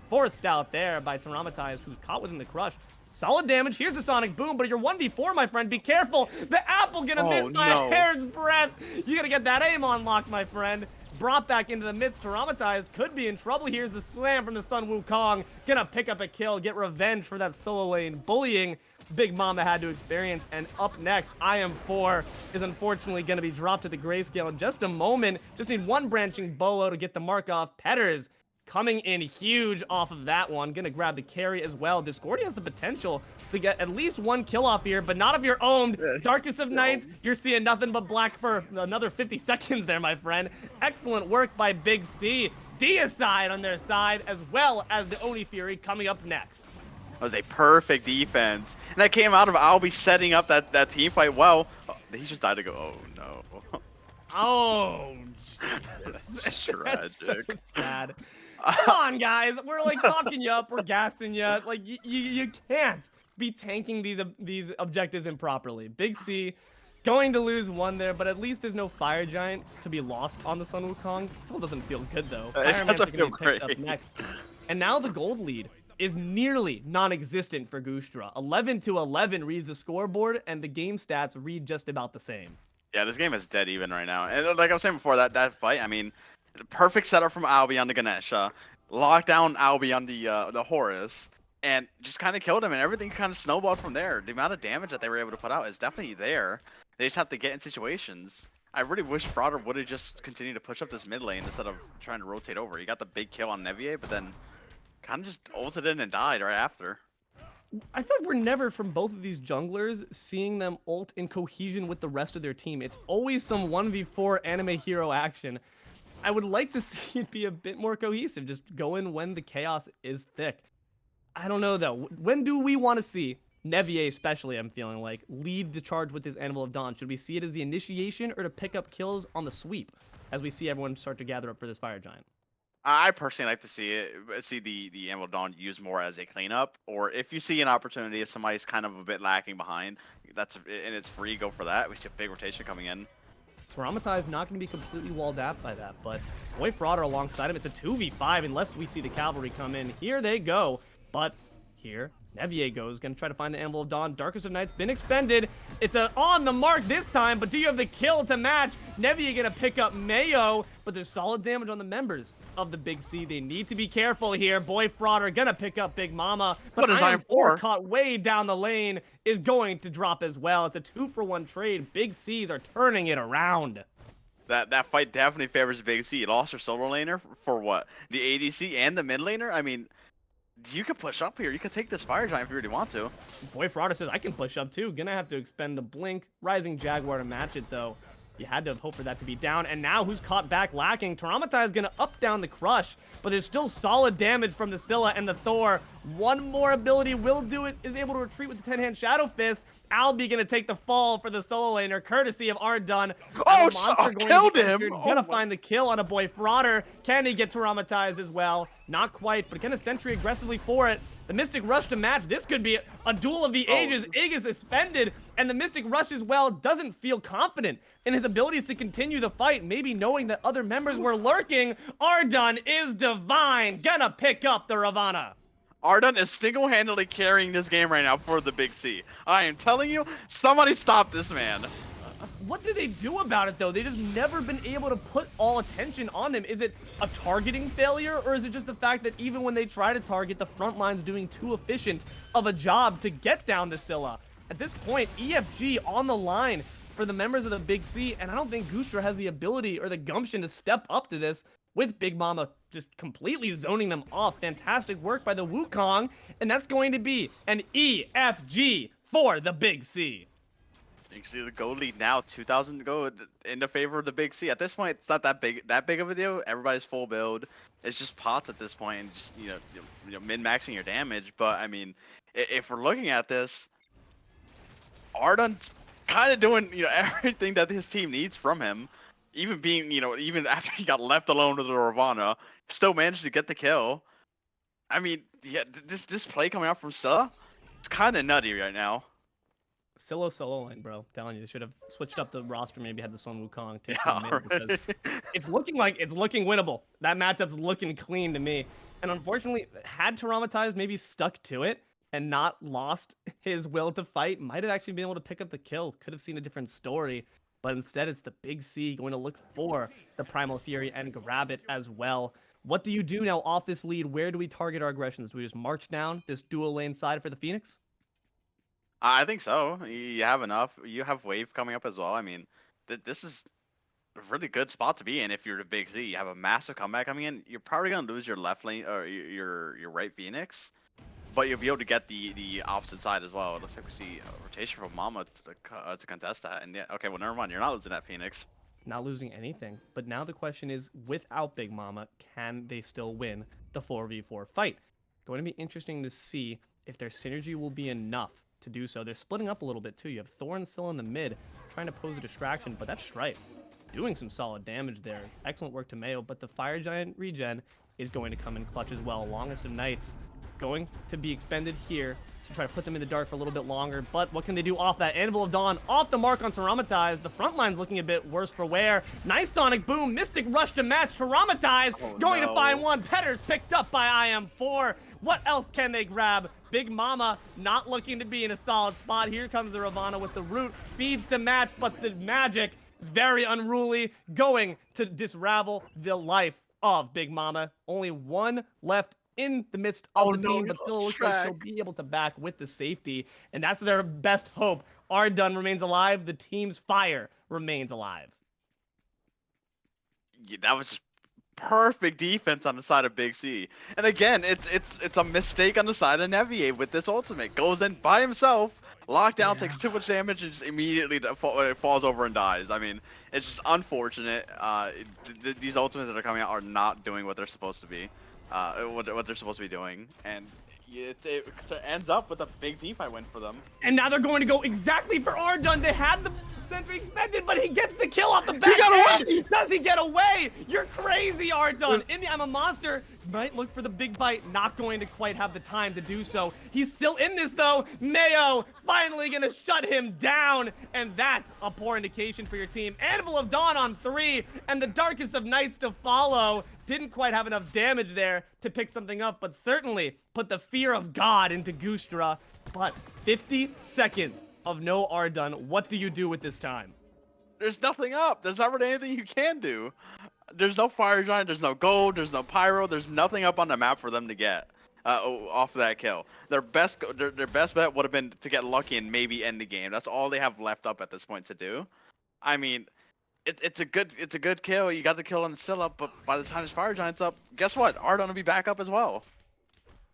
forced out there by Traumatized, who's caught within the crush. Solid damage. Here's the Sonic Boom, but you're 1v4, my friend. Be careful. The apple gonna miss by a hair's breadth. You gotta get that aim on lock, my friend. Brought back into the midst. Traumatized could be in trouble. Here's the slam from the Sun Wukong. Gonna pick up a kill, get revenge for that solo lane bullying Big Mama had to experience. And up next, IM4 is unfortunately gonna be dropped to the grayscale in just a moment. Just need one branching bolo to get the mark off. Petters coming in huge off of that one. Gonna grab the carry as well. Discordia has the potential to get at least one kill off here, but not of your own. Darkest of Nights, you're seeing nothing but black for another 50 seconds there, my friend. Excellent work by Big C. Deicide on their side, as well as the Oni Fury coming up next. That was a perfect defense. And that came out of Albi setting up that team fight well. Oh, he just died to go, oh no. Oh, That's tragic. That's so tragic. sad. Come on, guys. We're like talking you up. We're gassing you. Like you can't be tanking these objectives improperly. Big C going to lose one there, but at least there's no Fire Giant to be lost on the Sun Wukong. Still doesn't feel good though. It doesn't feel great. Up next. And now the gold lead is nearly non-existent for Goosedra. 11-11 reads the scoreboard, and the game stats read just about the same. Yeah, this game is dead even right now. And like I was saying before, that fight, I mean, perfect setup from Albi on the Ganesha, locked down Albi on the Horus, and just kind of killed him, and everything kind of snowballed from there. The amount of damage that they were able to put out is definitely there. They just have to get in situations. I really wish Frauder would have just continued to push up this mid lane instead of trying to rotate over. He got the big kill on Nevier, but then kind of just ulted in and died right after. I feel like we're never, from both of these junglers, seeing them ult in cohesion with the rest of their team. It's always some 1v4 anime hero action. I would like to see it be a bit more cohesive. Just go in when the chaos is thick. I don't know, though. When do we want to see Nevier, especially, I'm feeling like, lead the charge with this Anvil of Dawn? Should we see it as the initiation or to pick up kills on the sweep as we see everyone start to gather up for this Fire Giant? I personally like to see the Anvil Dawn used more as a cleanup, or if you see an opportunity, if somebody's kind of a bit lacking behind, and it's free, go for that. We see a big rotation coming in. Traumatized not going to be completely walled out by that, but Boy Frauder alongside him. It's a 2v5 unless we see the cavalry come in. Here they go, but here Nevier goes, going to try to find the Anvil of Dawn. Darkest of Night's been expended. It's a on the mark this time, but do you have the kill to match? Nevier going to pick up Mayo, but there's solid damage on the members of the Big C. They need to be careful here. Boy Frauder going to pick up Big Mama, but IM4 caught way down the lane is going to drop as well. It's a 2-for-1 trade. Big C's are turning it around. That fight definitely favors Big C. He lost her solo laner for what? The ADC and the mid laner? I mean, You could push up here. You could take this Fire Giant if you really want to. Boy Ferrata says, I can push up too. Gonna have to expend the Blink. Rising Jaguar to match it though. You had to have hoped for that to be down. And now who's caught back lacking? Taramata is going to up down the Crush, but there's still solid damage from the Scylla and the Thor. One more ability will do it, is able to retreat with the 10-hand Shadow Fist. Albi going to take the fall for the solo laner, courtesy of Ardun. Oh, killed him! Gonna find the kill on a Boy Frauder. Can he get traumatized as well? Not quite, but gonna sentry aggressively for it. The Mystic Rush to match. This could be a duel of the ages. Ig is suspended, and the Mystic Rush as well doesn't feel confident in his abilities to continue the fight, maybe knowing that other members were lurking. Ardun is divine, gonna pick up the Ravana. Ardun is single-handedly carrying this game right now for the Big C. I am telling you, somebody stop this man. What do they do about it, though? They just never been able to put all attention on him. Is it a targeting failure, or is it just the fact that even when they try to target, the front line's doing too efficient of a job to get down to Scylla? At this point, EFG on the line for the members of the Big C, and I don't think Goosedra has the ability or the gumption to step up to this, with Big Mama just completely zoning them off. Fantastic work by the Wukong, and that's going to be an EFG for the Big C. You can see the gold lead now, 2,000 gold in the favor of the Big C. At this point, it's not that big of a deal. Everybody's full build. It's just pots at this point, and just min-maxing your damage. But I mean, if we're looking at this, Ardun's kind of doing everything that his team needs from him. Even being even after he got left alone with the Ravana, still managed to get the kill. I mean, yeah, this play coming out from Scylla, it's kind of nutty right now. Scylla solo lane, bro. I'm telling you, they should have switched up the roster. Maybe had the Sun Wukong take Yeah, him in, because it's looking winnable. That matchup's looking clean to me. And unfortunately, had Traumatized maybe stuck to it and not lost his will to fight, might have actually been able to pick up the kill. Could have seen a different story. But instead, it's the Big C going to look for the Primal Fury and grab it as well. What do you do now off this lead? Where do we target our aggressions? Do we just march down this dual lane side for the Phoenix? I think so. You have enough. You have wave coming up as well. I mean, this is a really good spot to be in if you're the Big Z. You have a massive comeback coming in. You're probably gonna lose your left lane or your right Phoenix, but you'll be able to get the opposite side as well. It looks like we see a rotation from Mama to contest that. And yeah, okay, well never mind. You're not losing that Phoenix. Not losing anything. But now the question is, without Big Mama, can they still win the 4v4 fight? Going to be interesting to see if their synergy will be enough to do so. They're splitting up a little bit too. You have Thor and Syl in the mid, trying to pose a distraction, but that's Strife doing some solid damage there. Excellent work to Mayo, but the Fire Giant regen is going to come in clutch as well. Longest of Nights going to be expended here to try to put them in the dark for a little bit longer, but what can they do off that? Anvil of Dawn off the mark on Traumatized. The front line's looking a bit worse for wear. Nice Sonic Boom, Mystic Rush to match Traumatized, going to find one. Petter's picked up by IM4. What else can they grab? Big Mama not looking to be in a solid spot. Here comes the Ravana with the root. Speeds to match, but the magic is very unruly, going to disravel the life of Big Mama. Only one left in the midst of the team, but still looks like she'll be able to back with the safety, and that's their best hope. Ardun remains alive. The team's fire remains alive. Yeah, that was just perfect defense on the side of Big C. And again, it's a mistake on the side of Nevier with this ultimate. Goes in by himself, lockdown, takes too much damage, and just immediately falls over and dies. I mean, it's just unfortunate. These ultimates that are coming out are not doing what they're supposed to be. What they're supposed to be doing, and it ends up with a big team fight win for them. And now they're going to go exactly for Ardun. They had the sentry expended, but he gets the kill off the back. He got away! Does he get away? You're crazy, Ardun. In the I'm a Monster might look for the big bite, not going to quite have the time to do so. He's still in this though. Mayo finally gonna shut him down, and that's a poor indication for your team. Anvil of Dawn on 3, and the Darkest of Nights to follow. Didn't quite have enough damage there to pick something up, but certainly put the fear of God into Goosedra. But 50 seconds of no Ardun. What do you do with this time? There's nothing up. There's not really anything you can do. There's no Fire Giant, there's no gold, there's no Pyro, there's nothing up on the map for them to get off of that kill. Their best bet would have been to get lucky and maybe end the game. That's all they have left up at this point to do. I mean, it's a good kill. You got the kill on the Scylla, but by the time his Fire Giant's up, guess what? Ardun will be back up as well.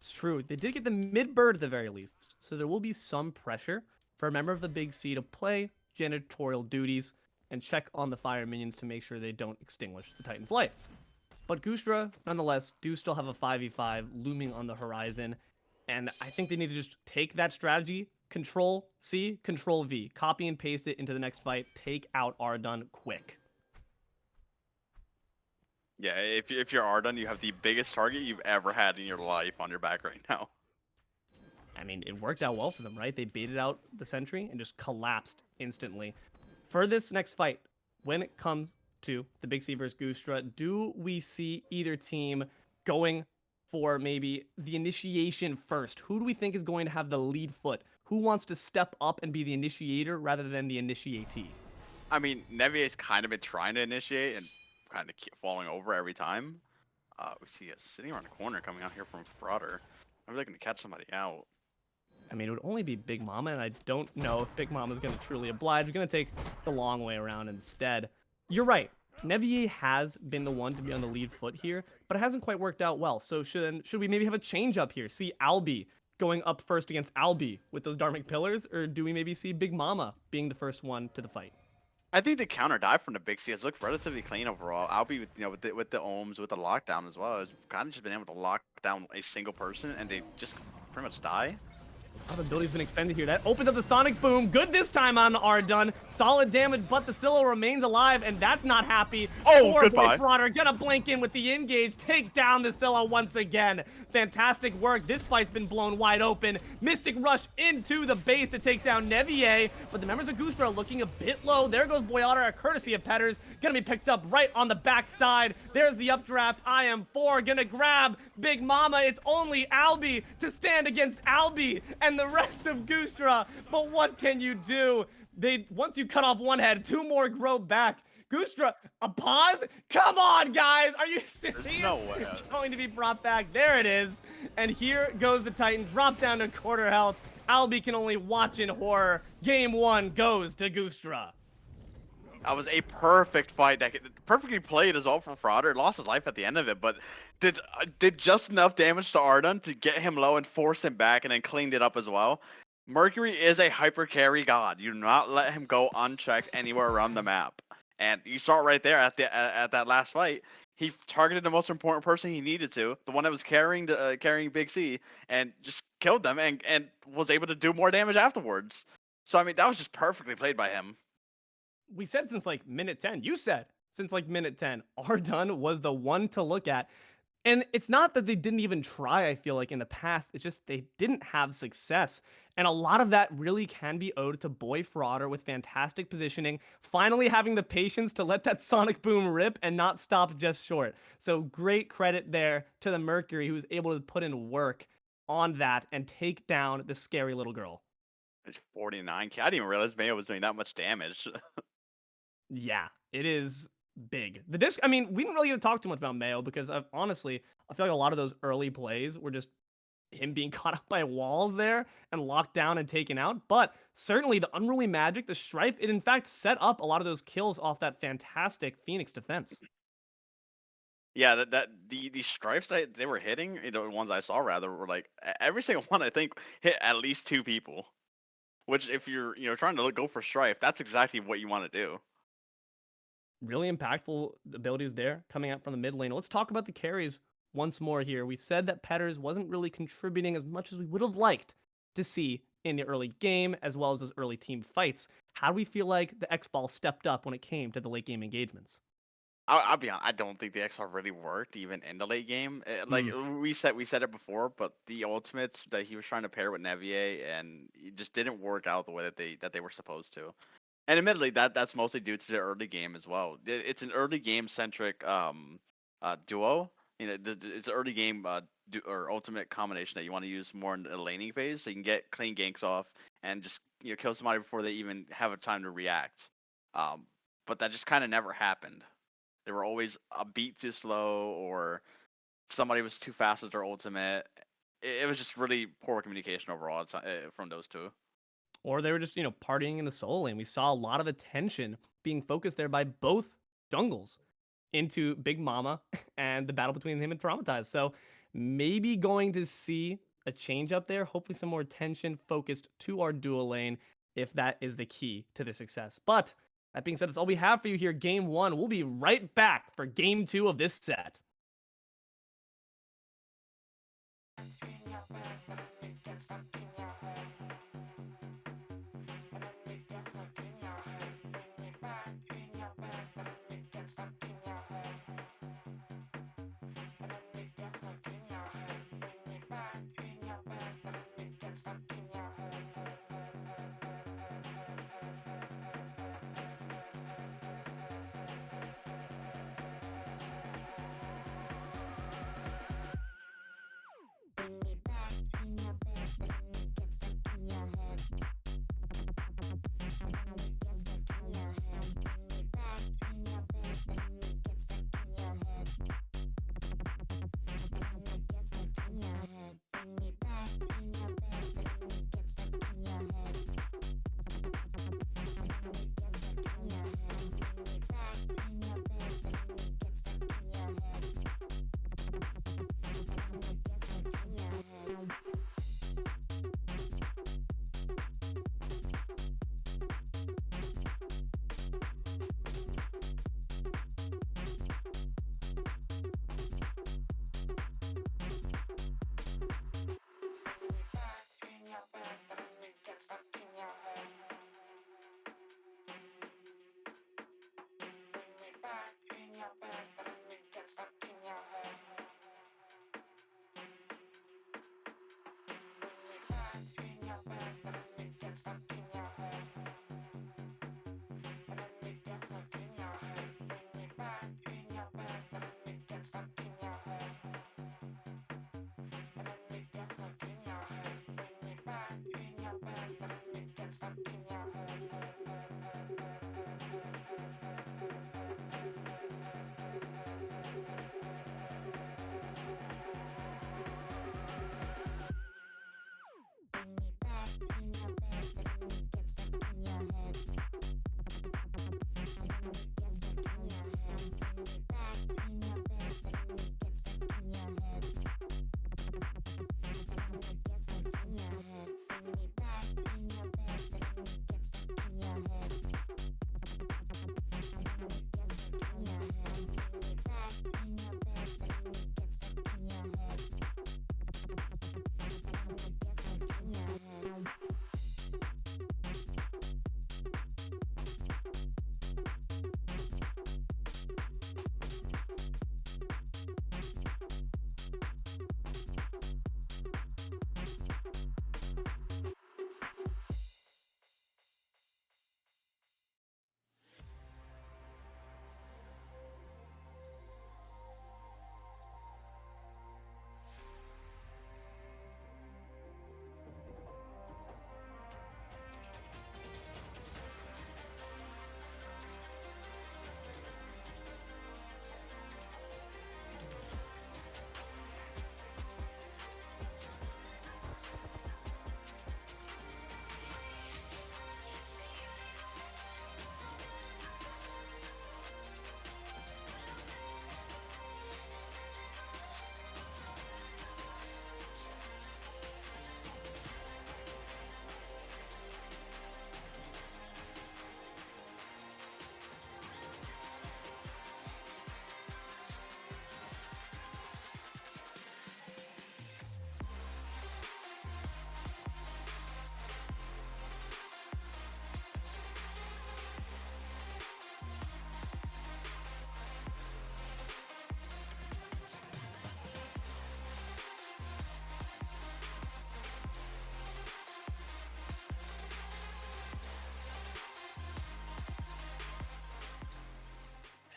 It's true. They did get the mid bird at the very least, so there will be some pressure for a member of the Big C to play janitorial duties and check on the fire minions to make sure they don't extinguish the Titan's life. But Goosedra, nonetheless, do still have a 5v5 looming on the horizon, and I think they need to just take that strategy, Control C, Control V, copy and paste it into the next fight, take out Ardun quick. Yeah, if you're Ardun, you have the biggest target you've ever had in your life on your back right now. I mean, it worked out well for them, right? They baited out the sentry and just collapsed instantly. For this next fight, when it comes to the Big C versus Goosedra, do we see either team going for maybe the initiation first? Who do we think is going to have the lead foot? Who wants to step up and be the initiator rather than the initiatee? I mean, Nevier's kind of been trying to initiate and kind of keep falling over every time. We see us sitting around the corner coming out here from Frauder. I'm looking to catch somebody out. I mean, it would only be Big Mama, and I don't know if Big Mama's going to truly oblige. We're going to take the long way around instead. You're right. Nevier has been the one to be on the lead foot here, but it hasn't quite worked out well. So should we maybe have a change up here? See Albie going up first against Albie with those Dharmic Pillars, or do we maybe see Big Mama being the first one to the fight? I think the counter dive from the Big C has looked relatively clean overall. Albie, with the ohms, with the lockdown as well, has kind of just been able to lock down a single person, and they just pretty much die. Oh, the ability's been expended here. That opened up the Sonic Boom. Good this time on Ardun. Solid damage, but the Scylla remains alive, and that's not happy. Oh, Poor goodbye. Boy Frauder gonna blink in with the engage. Take down the Scylla once again. Fantastic work. This fight's been blown wide open. Mystic Rush into the base to take down Nevier, but the members of Goosedra are looking a bit low. There goes Boyata, courtesy of Petters. Gonna be picked up right on the backside. There's the updraft. I am 4. Gonna grab Big Mama. It's only Albie to stand against Albie and the rest of Goosedra. But what can you do? Once you cut off one head, 2 more grow back. Goosedra, a pause? Come on, guys! Are you serious? There's no way. It's going to be brought back. There it is. And here goes the Titan. Drop down to quarter health. Albie can only watch in horror. Game 1 goes to Goosedra. That was a perfect fight. That perfectly played as all for Frauder. Lost his life at the end of it, but did just enough damage to Ardun to get him low and force him back, and then cleaned it up as well. Mercury is a hyper carry god. You do not let him go unchecked anywhere around the map. And you saw it right there at that last fight. He targeted the most important person he needed to, the one that was carrying Big C, and just killed them, and was able to do more damage afterwards. So I mean, that was just perfectly played by him. We said since like minute 10. You said since like minute 10. Ardun was the one to look at. And it's not that they didn't even try, I feel like, in the past. It's just they didn't have success. And a lot of that really can be owed to Boy Frauder with fantastic positioning, finally having the patience to let that Sonic Boom rip and not stop just short. So great credit there to the Mercury, who was able to put in work on that and take down the scary little girl. It's 49. I didn't even realize Mayo was doing that much damage. Yeah, it is big. The disc, I mean, we didn't really get to talk too much about Mayo because honestly, I feel like a lot of those early plays were just him being caught up by walls there and locked down and taken out. But certainly the Unruly Magic, the Strife, it in fact set up a lot of those kills off that fantastic Phoenix defense. Yeah, the stripes that they were hitting, the ones I saw rather, were like every single one I think hit at least 2 people. Which, if you're trying to go for strife, that's exactly what you want to do. Really impactful abilities there coming out from the mid lane. Let's talk about the carries once more here. We said that Petters wasn't really contributing as much as we would have liked to see in the early game, as well as those early team fights. How do we feel like the X-Ball stepped up when it came to the late game engagements? I'll be honest, I don't think the XR really worked even in the late game. Like we said it before, but the ultimates that he was trying to pair with Nevier, and it just didn't work out the way that they were supposed to. And admittedly, that's mostly due to the early game as well. It's an early game centric duo. It's an early game or ultimate combination that you want to use more in the laning phase, so you can get clean ganks off and just kill somebody before they even have a time to react. But that just kind of never happened. They were always a beat too slow, or somebody was too fast with their ultimate. It was just really poor communication overall from those two. Or they were just, partying in the soul lane. We saw a lot of attention being focused there by both jungles into Big Mama and the battle between him and Traumatized. So Maybe going to see a change up there. Hopefully, some more tension focused to our dual lane if that is the key to the success. But that being said, that's all we have for you here. Game one. We'll be right back for game two of this set.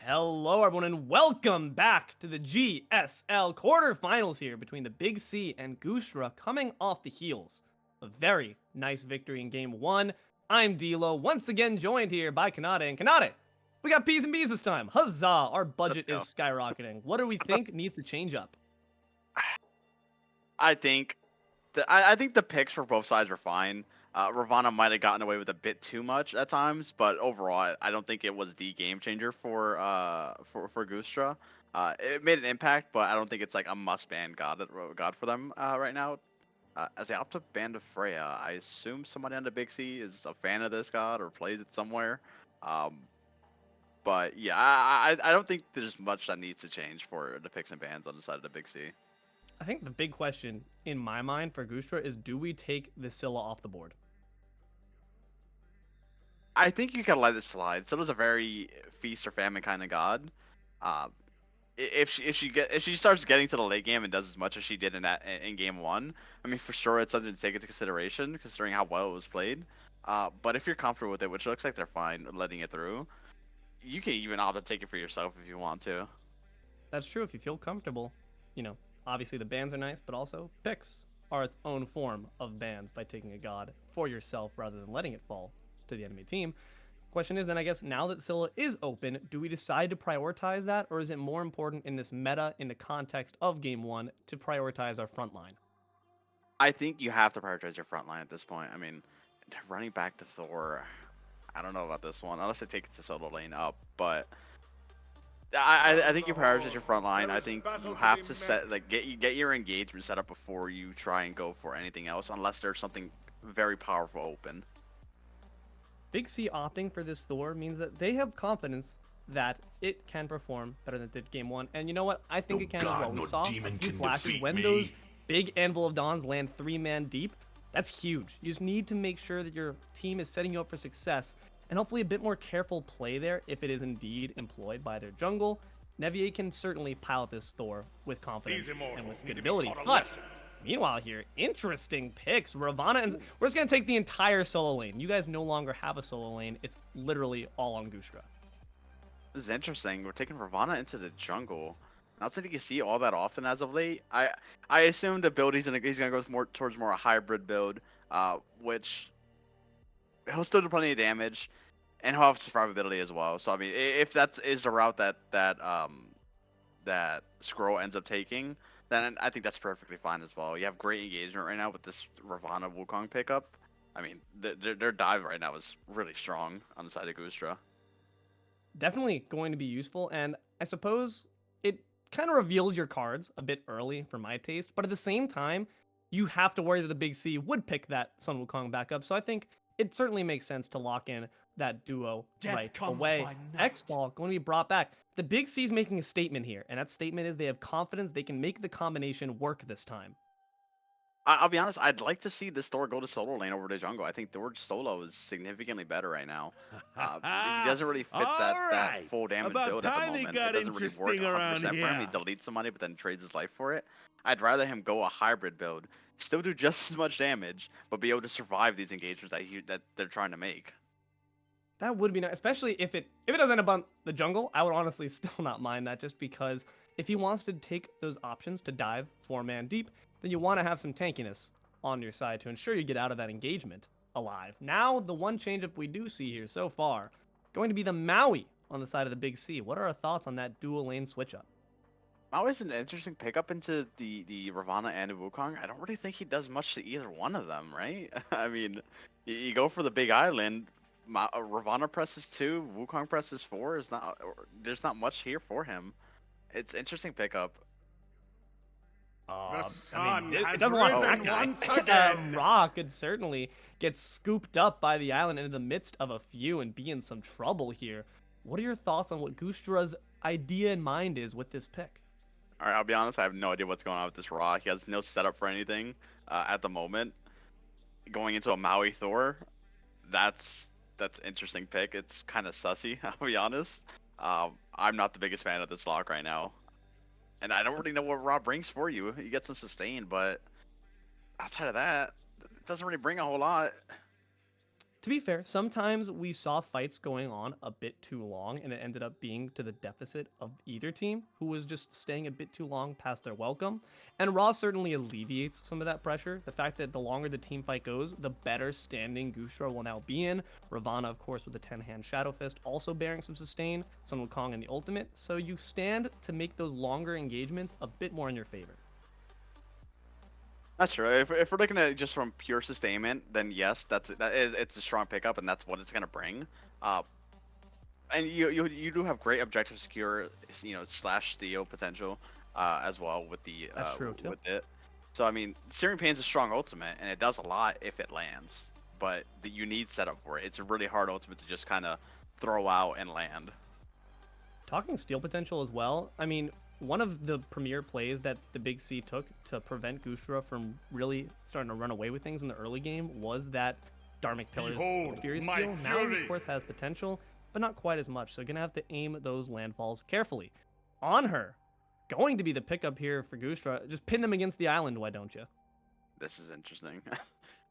Hello, everyone, and welcome back to the GSL quarterfinals here between the Big C and Goosedra, coming off the heels. A very nice victory in game one. I'm D'Lo, once again joined here by Kanade. And Kanade, we got P's and B's this time. Huzzah! Our budget is skyrocketing. What do we think needs to change up? I think I think the picks for both sides were fine. Ravana might have gotten away with a bit too much at times, but overall, I don't think it was the game changer for Goosedra. It made an impact, but I don't think it's like a must ban god for them right now. As they opt to ban the Freya, I assume somebody on the Big C is a fan of this god or plays it somewhere. Um, but yeah, I don't think there's much that needs to change for the picks and bans on the side of the Big C. I think the big question in my mind for Goosedra is, do we take the Scylla off the board? I think you can let it slide. Scylla's a very feast or famine kind of god. Uh, if she starts getting to the late game and does as much as she did in game one, I mean for sure it's something to take into consideration considering how well it was played. But if you're comfortable with it, which looks like they're fine letting it through, you can even opt to take it for yourself if you want to. That's true if you feel comfortable. You know, obviously the bans are nice, but also picks are its own form of bans by taking a god for yourself rather than letting it fall to the enemy team. Question is then, I guess, now that Scylla is open, do we decide to prioritize that, or is it more important in this meta, in the context of game one, to prioritize our front line? I think you have to prioritize your front line at this point. I mean, running back to Thor, I don't know about this one unless they take it to solo lane up, but I think you prioritize your front line. I think you have to set get your engagement set up before you try and go for anything else, unless there's something very powerful open. Big C opting for this Thor means that they have confidence that it can perform better than it did game one. And you know what? I think it can as well. We saw a few flashes when those big Anvil of Dawns land 3-man deep. That's huge. You just need to make sure that your team is setting you up for success, and hopefully a bit more careful play there if it is indeed employed by their jungle. Nevier can certainly pilot this Thor with confidence and with good ability. But meanwhile here, interesting picks. Ravana, and we're just going to take the entire solo lane. You guys no longer have a solo lane. It's literally all on Goosedra. This is interesting. We're taking Ravana into the jungle. Not something you see all that often as of late. I assume the build he's gonna go towards more a hybrid build, which he'll still do plenty of damage, and he'll have survivability as well. So I mean, if that is the route that Scroll ends up taking, then I think that's perfectly fine as well. You have great engagement right now with this Ravana Wukong pickup. I mean, their dive right now is really strong on the side of Goosedra. Definitely going to be useful, and I suppose it kind of reveals your cards a bit early for my taste, but at the same time, you have to worry that the Big C would pick that Sun Wukong back up, so I think it certainly makes sense to lock in that duo right away. X-Ball going to be brought back. The Big C is making a statement here, and that statement is they have confidence they can make the combination work this time. I'll be honest, I'd like to see this Thor go to solo lane over to jungle. I think Thor solo is significantly better right now. He doesn't really fit that full damage build at the moment. It doesn't really work 100% for him. He deletes some money, but then trades his life for it. I'd rather him go a hybrid build, still do just as much damage, but be able to survive these engagements that they're trying to make. That would be nice, especially if it does end up on the jungle. I would honestly still not mind that, just because if he wants to take those options to dive 4-man deep, then you want to have some tankiness on your side to ensure you get out of that engagement alive. Now, the one changeup we do see here so far, going to be the Maui on the side of the Big C. What are our thoughts on that dual lane switch up? Maui's an interesting pickup into the Ravana and Wukong. I don't really think he does much to either one of them, right? I mean, you go for the big island. Ravana presses 2, Wukong presses 4. There's not much here for him. It's interesting pickup. The sun it has doesn't want risen that guy. once again. Ra could certainly get scooped up by the island into the midst of a few and be in some trouble here. What are your thoughts on what Goosedra's idea in mind is with this pick? All right, I'll be honest. I have no idea what's going on with this Ra. He has no setup for anything at the moment. Going into a Maui Thor, that's interesting pick. It's kind of sussy. I'll be honest. I'm not the biggest fan of this lock right now. And I don't really know what Ra brings for you. You get some sustain, but outside of that, it doesn't really bring a whole lot. To be fair, sometimes we saw fights going on a bit too long, and it ended up being to the deficit of either team, who was just staying a bit too long past their welcome. And Raw certainly alleviates some of that pressure. The fact that the longer the team fight goes, the better standing Goosedra will now be in. Ravana, of course, with the 10-hand Shadow Fist, also bearing some sustain. Sun Wukong in the ultimate. So you stand to make those longer engagements a bit more in your favor. That's true. If we're looking at it just from pure sustainment, then yes, it's a strong pickup, and that's what it's gonna bring. Uh, and you do have great objective secure, slash steal potential, as well with That's true too. with it. So I mean, Searing Pain's a strong ultimate, and it does a lot if it lands. But you need setup for it. It's a really hard ultimate to just kind of throw out and land. Talking steal potential as well, I mean, one of the premier plays that the Big C took to prevent Goosedra from really starting to run away with things in the early game was that Dharmic Pillar's Fury steal. Now, he, of course, has potential, but not quite as much, so you're going to have to aim those landfalls carefully. On her, going to be the pickup here for Goosedra. Just pin them against the island, why don't you? This is interesting.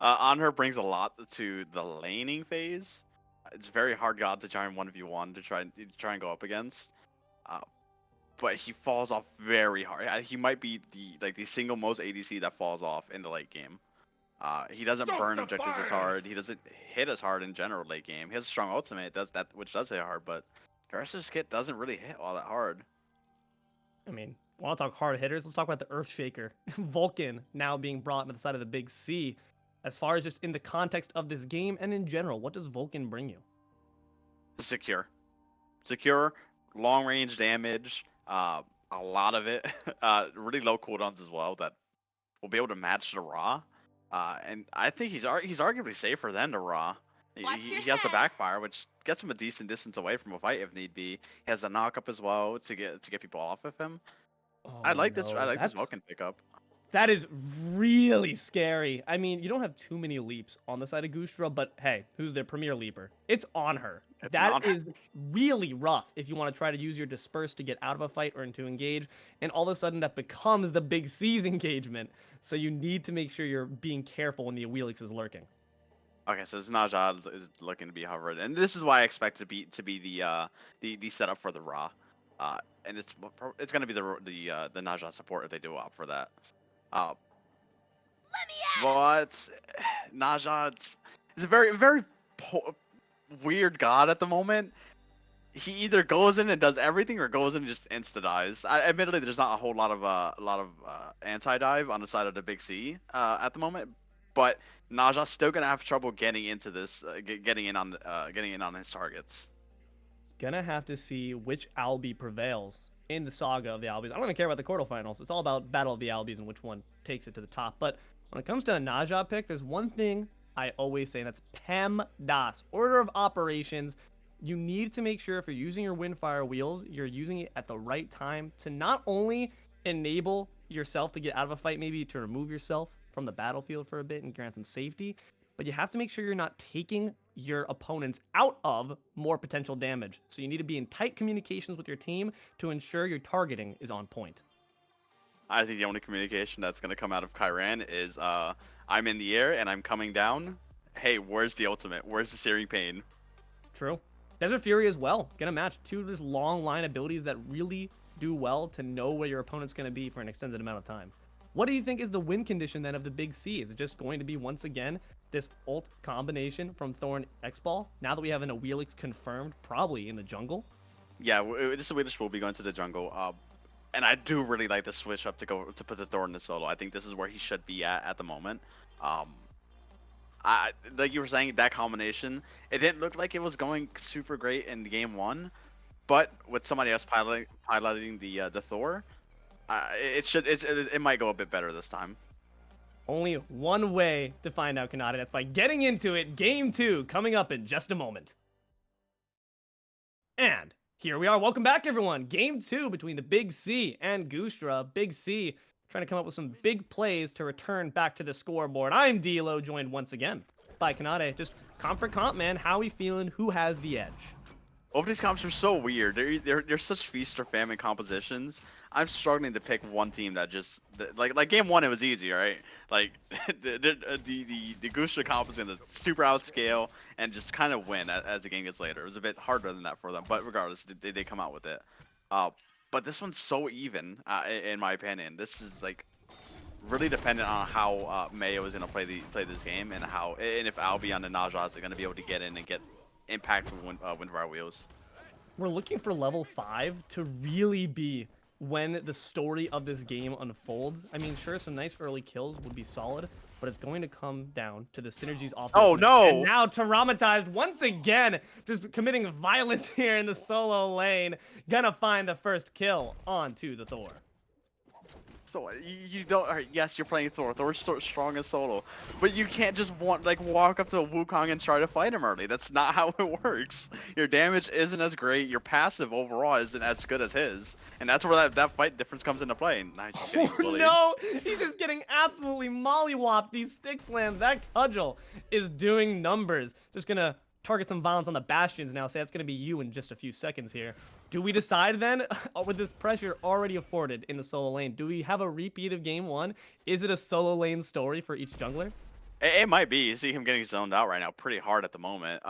On her brings a lot to the laning phase. It's very hard god to try and 1v1 to try and go up against. Uh, but he falls off very hard. He might be the single most ADC that falls off in the late game. He doesn't burn objectives as hard. He doesn't hit as hard in general late game. He has a strong ultimate, which does hit hard, but the rest of his kit doesn't really hit all that hard. I mean, want to talk hard hitters? Let's talk about the Earthshaker. Vulcan now being brought to the side of the Big C. As far as just in the context of this game and in general, what does Vulcan bring you? Secure, long range damage. A lot of it. Really low cooldowns as well that will be able to match the Raw. And I think he's arguably safer than the Raw. He has the backfire, which gets him a decent distance away from a fight if need be. He has the knock up as well to get people off of him. Oh, I like this Vulcan pickup. That is really scary. I mean, you don't have too many leaps on the side of Goosedra, but hey, who's their premier leaper? It's on her. That is really rough if you want to try to use your disperse to get out of a fight or to engage, and all of a sudden that becomes the Big C's engagement. So you need to make sure you're being careful when the Awilix is lurking. Okay, so this Najad is looking to be hovered, and this is why I expect to be the setup for the Raw, and it's going to be the Najad support if they do opt for that. But Najad is a very weird god at the moment. He either goes in and does everything, or goes in and just insta dies. Admittedly, there's not a whole lot of anti dive on the side of the Big C at the moment, but Naja's still gonna have trouble getting into this, getting in on his targets. Gonna have to see which Albi prevails in the saga of the Albis. I don't even care about the quarterfinals. It's all about Battle of the Albis and which one takes it to the top. But when it comes to a Naja pick, there's one thing I always say, and that's PEMDAS, Order of Operations. You need to make sure if you're using your Windfire wheels, you're using it at the right time to not only enable yourself to get out of a fight, maybe to remove yourself from the battlefield for a bit and grant some safety, but you have to make sure you're not taking your opponents out of more potential damage. So you need to be in tight communications with your team to ensure your targeting is on point. I think the only communication that's going to come out of Kyran is I'm in the air and I'm coming down. Hey, where's the ultimate? Where's the Searing Pain? True. Desert Fury as well. Gonna match two of this long line abilities that really do well to know where your opponent's going to be for an extended amount of time. What do you think is the win condition then of the Big C? Is it just going to be, once again, this ult combination from Thorn X-Ball? Now that we have an Awilix confirmed, probably in the jungle? Yeah, this Awilix will be going to the jungle. And I do really like the switch up to put the Thorn in the solo. I think this is where he should be at the moment. Like you were saying, that combination, it didn't look like it was going super great in the game one, but with somebody else piloting the Thor, it might go a bit better this time. Only one way to find out, Kanata. That's by getting into it. Game 2 coming up in just a moment. And here we are. Welcome back, everyone. Game 2 between the Big C and Goosedra. Big C trying to come up with some big plays to return back to the scoreboard. I'm D-Lo, joined once again by Kanade. Just comp for comp, man. How we feeling? Who has the edge? Both these comps are so weird. They're such feast or famine compositions. I'm struggling to pick one team that just like game one, it was easy, right? Like the Goosedra comp was gonna super outscale and just kind of win as the game gets later. It was a bit harder than that for them, but regardless, they come out with it. But this one's so even, in my opinion. This is like really dependent on how Mayo is gonna play this game and if Albion and Najaz are gonna be able to get in and get impact with Windfire wheels. We're looking for level 5 to really be when the story of this game unfolds. I mean, sure, some nice early kills would be solid, but it's going to come down to the synergies off the Oh team. And no! now Traumatized once again, just committing violence here in the solo lane. Gonna find the first kill onto the Thor. So you don't. Yes, you're playing Thor. Thor's so strong as solo, but you can't just walk up to a Wukong and try to fight him early. That's not how it works. Your damage isn't as great. Your passive overall isn't as good as his, and that's where that fight difference comes into play. Now he's just getting Oh bullied. no! He's just getting absolutely mollywopped. These stick slams. That cudgel is doing numbers. Just gonna target some violence on the bastions now. Say that's gonna be you in just a few seconds here. Do we decide then, with this pressure already afforded in the solo lane, do we have a repeat of game 1? Is it a solo lane story for each jungler? It might be. You see him getting zoned out right now, pretty hard at the moment.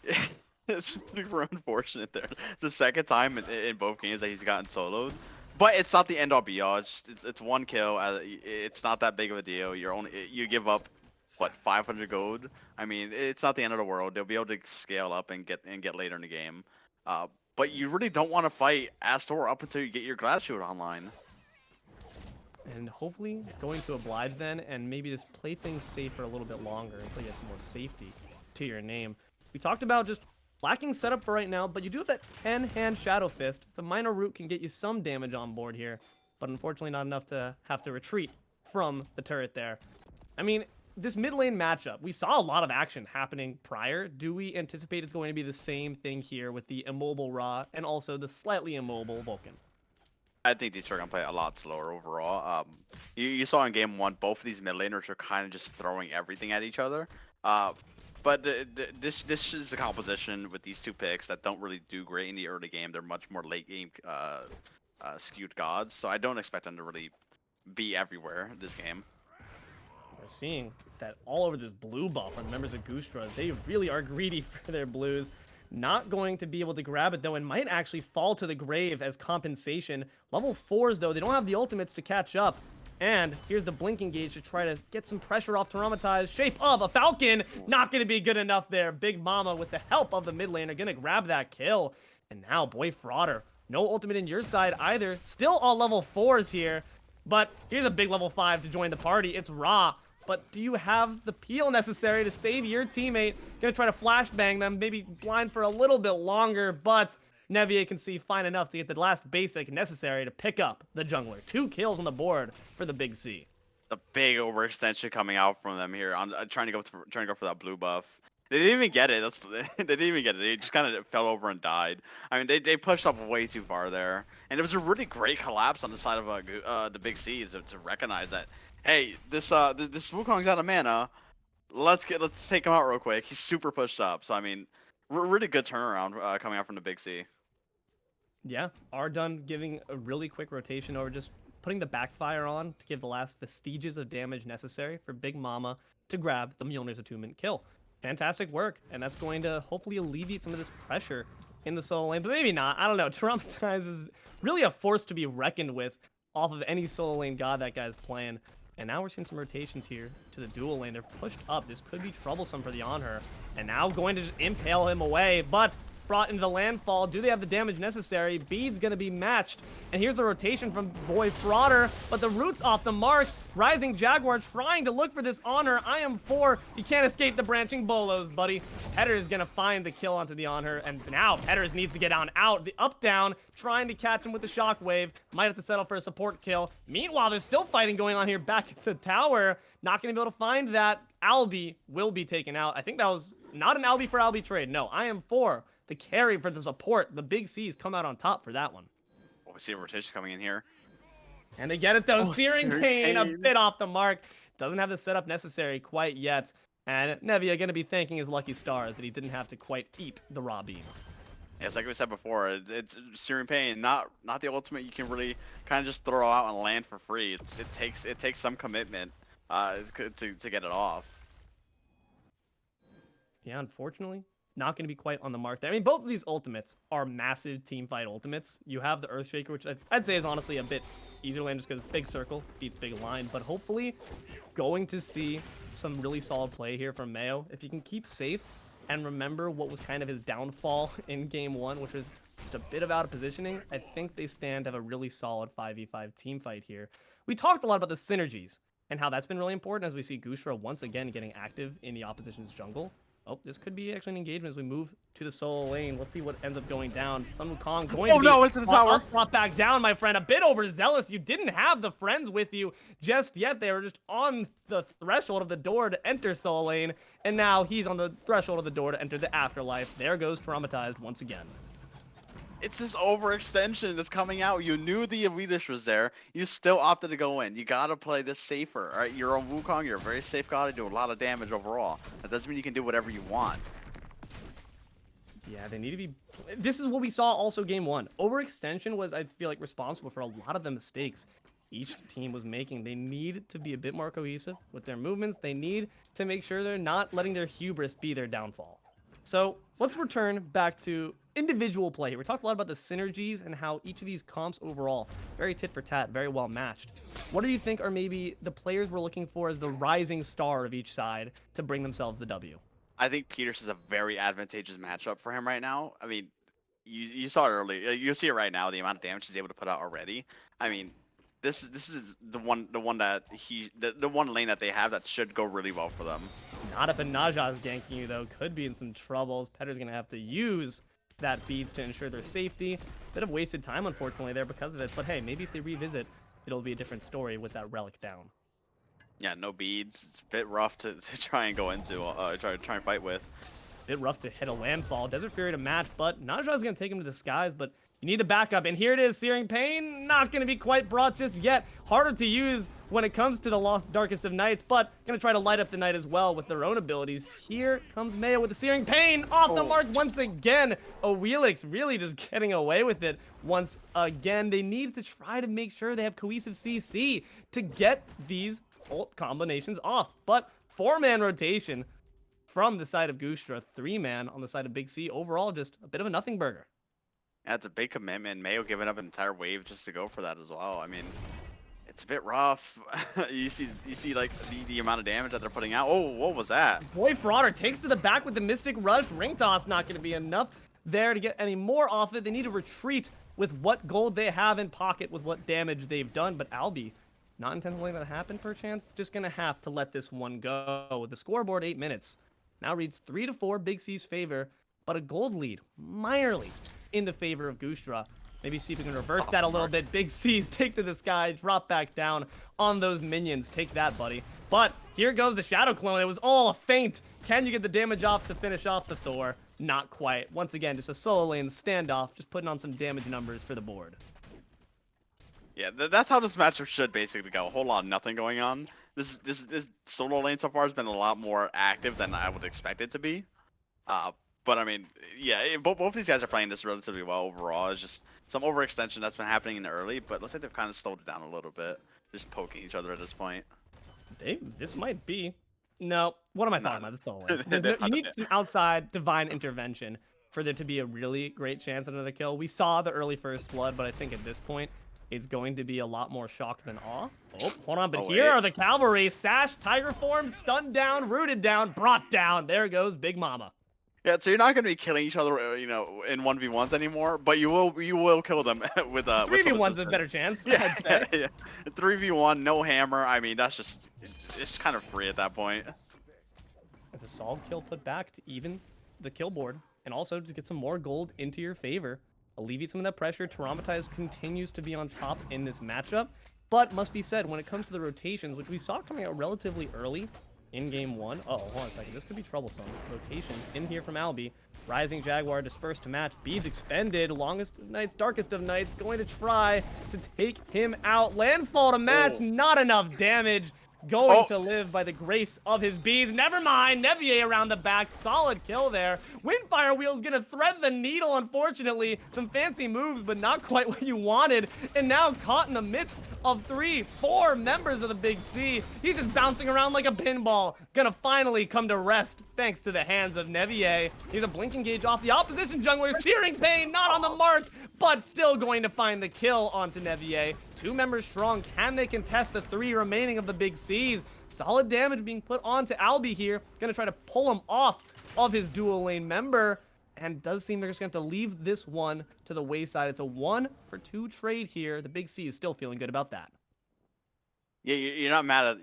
It's just super unfortunate there. It's the second time in both games that he's gotten soloed. But it's not the end all be all. It's one kill. It's not that big of a deal. You give up what 500 gold. I mean, it's not the end of the world. They'll be able to scale up and get later in the game. But you really don't want to fight Astor up until you get your Glass Shield online. And hopefully going to oblige then and maybe just play things safe for a little bit longer until you have some more safety to your name. We talked about just lacking setup for right now, but you do have that 10-hand Shadow Fist. It's a minor root, can get you some damage on board here, but unfortunately not enough to have to retreat from the turret there. I mean, this mid lane matchup, we saw a lot of action happening prior. Do we anticipate it's going to be the same thing here with the immobile Ra and also the slightly immobile Vulcan? I think these are gonna play a lot slower overall. You saw in game 1, both of these mid laners are kind of just throwing everything at each other. But this is a composition with these two picks that don't really do great in the early game. They're much more late game skewed gods, so I don't expect them to really be everywhere this game. We're seeing that all over this blue buff on members of Goosedra. They really are greedy for their blues. Not going to be able to grab it, though, and might actually fall to the grave as compensation. Level 4s, though, they don't have the ultimates to catch up. And here's the Blink Engage to try to get some pressure off Traumatized. Shape of a Falcon, not going to be good enough there. Big Mama, with the help of the mid laner, going to grab that kill. And now, boy, Frauder, no ultimate in your side either. Still all level 4s here. But here's a big level 5 to join the party. It's Ra. But do you have the peel necessary to save your teammate? Gonna try to flashbang them, maybe blind for a little bit longer, but Nevier can see fine enough to get the last basic necessary to pick up the jungler. 2 kills on the board for the Big C. The big overextension coming out from them here on trying to go for that blue buff. They didn't even get it. They didn't even get it. They just kind of fell over and died. I mean, they pushed up way too far there, and it was a really great collapse on the side of the Big C to recognize that. Hey, this Wukong's out of mana. Let's take him out real quick. He's super pushed up. So I mean, really good turnaround coming out from the Big C. Yeah, Ardun giving a really quick rotation over, just putting the backfire on to give the last vestiges of damage necessary for Big Mama to grab the Mjolnir's attunement kill. Fantastic work, and that's going to hopefully alleviate some of this pressure in the solo lane, but maybe not. I don't know. Traumatize is really a force to be reckoned with off of any solo lane god that guy's playing. And now we're seeing some rotations here to the dual lane. They're pushed up. This could be troublesome for the Anhur. And now going to just impale him away, but brought into the landfall. Do they have the damage necessary? Bede's going to be matched. And here's the rotation from boy Frauder, but the root's off the mark. Rising Jaguar trying to look for this Anhur. I am 4. You can't escape the branching bolos, buddy. Petters is going to find the kill onto the Anhur. And now Petters needs to get on out. The up-down trying to catch him with the shockwave. Might have to settle for a support kill. Meanwhile, there's still fighting going on here back at the tower. Not going to be able to find that. Albie will be taken out. I think that was not an Albie for Albie trade. No, I am 4. The carry for the support. The Big C's come out on top for that one. Oh, we see a rotation coming in here. And they get it though. Oh, Searing Pain, a bit off the mark. Doesn't have the setup necessary quite yet. And Nevia going to be thanking his lucky stars that he didn't have to quite eat the raw beam. Yeah, it's like we said before. It's Searing Pain, not the ultimate you can really kind of just throw out and land for free. It takes some commitment to get it off. Yeah, unfortunately, not going to be quite on the mark there. I mean, both of these ultimates are massive team fight ultimates. You have the Earthshaker, which I'd say is honestly a bit easier land just because big circle beats big line. But hopefully going to see some really solid play here from Mayo. If you can keep safe and remember what was kind of his downfall in game 1, which was just a bit of out of positioning. I think they stand to have a really solid 5v5 team fight here. We talked a lot about the synergies and how that's been really important as we see Goosedra once again getting active in the opposition's jungle. Oh, this could be actually an engagement as we move to the solo lane. Let's see what ends up going down. Sun Wukong going to be no, into the tower. Drop back down, my friend. A bit overzealous. You didn't have the friends with you just yet. They were just on the threshold of the door to enter solo lane. And now he's on the threshold of the door to enter the afterlife. There goes Traumatized once again. It's this overextension that's coming out. You knew the Elitish was there. You still opted to go in. You gotta play this safer. All right, you're on Wukong. You're a very safe god. You do a lot of damage overall. That doesn't mean you can do whatever you want. Yeah, they need to be... This is what we saw also game one. Overextension was, I feel like, responsible for a lot of the mistakes each team was making. They need to be a bit more cohesive with their movements. They need to make sure they're not letting their hubris be their downfall. So let's return back to individual play here. We talked a lot about the synergies and how each of these comps overall, very tit for tat, very well matched. What do you think are maybe the players we're looking for as the rising star of each side to bring themselves the W? I think Peters is a very advantageous matchup for him right now. I mean, you saw it early. You see it right now. The amount of damage he's able to put out already. I mean, this is the one that the one lane that they have that should go really well for them. Not if a Naja is ganking you though. Could be in some troubles. Petter's gonna have to use that beads to ensure their safety. Bit of wasted time unfortunately there because of it. But hey, maybe if they revisit, it'll be a different story with that relic down. Yeah, no beads. It's a bit rough to try and go into, try and fight with. Bit rough to hit a landfall. Desert Fury to match, but Naja's going to take him to the skies, but you need the backup. And here it is, Searing Pain. Not going to be quite brought just yet. Harder to use when it comes to the Darkest of Nights, but going to try to light up the night as well with their own abilities. Here comes Mayo with the Searing Pain. Off the mark once again. Wheelix really just getting away with it once again. They need to try to make sure they have cohesive CC to get these ult combinations off. But 4-man rotation from the side of Goosedra, 3-man on the side of Big C. Overall, just a bit of a nothing burger. Yeah, it's a big commitment. Mayo giving up an entire wave just to go for that as well. I mean, it's a bit rough. you see like the amount of damage that they're putting out. Oh, what was that? Boy Frauder takes to the back with the Mystic Rush. Ring toss not going to be enough there to get any more off it. They need to retreat with what gold they have in pocket with what damage they've done. But Albi, not intentionally going to happen perchance. Just going to have to let this one go. With the scoreboard 8 minutes. Now reads 3-4 Big C's favor, but a gold lead, minorly, in the favor of Goosedra. Maybe see if we can reverse that a little bit. Big C's take to the sky, drop back down on those minions. Take that, buddy. But here goes the Shadow Clone. It was all a feint. Can you get the damage off to finish off the Thor? Not quite. Once again, just a solo lane standoff, just putting on some damage numbers for the board. Yeah, that's how this matchup should basically go. A whole lot of nothing going on. This solo lane so far has been a lot more active than I would expect it to be. But I mean, yeah, both these guys are playing this relatively well overall. It's just some overextension that's been happening in the early, but looks like they've kind of slowed it down a little bit. Just poking each other at this point. This might be. No, what am I talking about? This solo lane. You need some outside divine intervention for there to be a really great chance at another kill. We saw the early first blood, but I think at this point, it's going to be a lot more shock than awe. Oh, hold on, but here are the cavalry. Sash, Tiger Form, stunned down, rooted down, brought down. There goes Big Mama. Yeah, so you're not going to be killing each other, in 1v1s anymore, but you will kill them with 3v1's a better chance, yeah, I'd say. Yeah. 3v1, no hammer. I mean, that's just it's kind of free at that point. With a solid kill put back to even the kill board, and also to get some more gold into your favor. Alleviate some of that pressure. Traumatized continues to be on top in this matchup. But must be said, when it comes to the rotations, which we saw coming out relatively early in game one. Oh, hold on a second. This could be troublesome. Rotation in here from Albi. Rising Jaguar dispersed to match. Beads expended. Longest of Nights, Darkest of Nights. Going to try to take him out. Landfall to match. Not enough damage. Going to live by the grace of his beads. Never mind. Nevier around the back. Solid kill there. Windfire Wheel's going to thread the needle, unfortunately. Some fancy moves, but not quite what you wanted. And now caught in the midst of 3-4 members of the Big C. He's just bouncing around like a pinball. Gonna finally come to rest thanks to the hands of Nevier. He's a blink engage off the opposition jungler. Searing Pain not on the mark, but still going to find the kill onto Nevier. 2 members strong. Can they contest the 3 remaining of the Big C's? Solid damage being put onto Albi here. Gonna try to pull him off of his dual lane member. and does seem they're just going to have to leave this one to the wayside. It's a 1-for-2 trade here. The Big C is still feeling good about that. Yeah, you're not mad at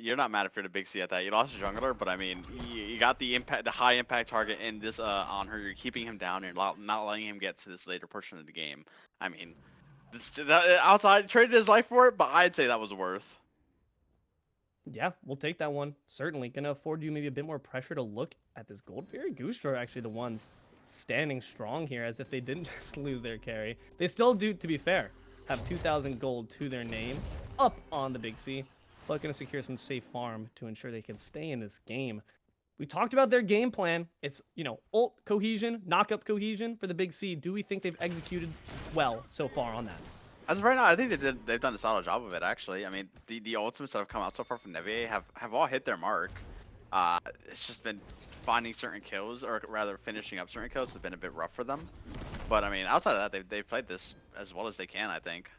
if you're the big C at that. You lost your jungler, but I mean, you got the high impact target in this on her. You're keeping him down. You're not letting him get to this later portion of the game. I mean, outside traded his life for it, but I'd say that was worth. Yeah, we'll take that one. Certainly. Going to afford you maybe a bit more pressure to look at this Gold Fairy. Goosedra are actually the ones standing strong here, as if they didn't just lose their carry. They still do, to be fair, have 2,000 gold to their name up on the Big C, but going to secure some safe farm to ensure they can stay in this game. We talked about their game plan. It's, ult cohesion, knock-up cohesion for the Big C. Do we think they've executed well so far on that? As of right now, I think they've done a solid job of it, actually. I mean, the ultimates that have come out so far from Nevier have all hit their mark. It's just been finding certain kills, or rather finishing up certain kills, has been a bit rough for them. But I mean, outside of that, they've played this as well as they can, I think.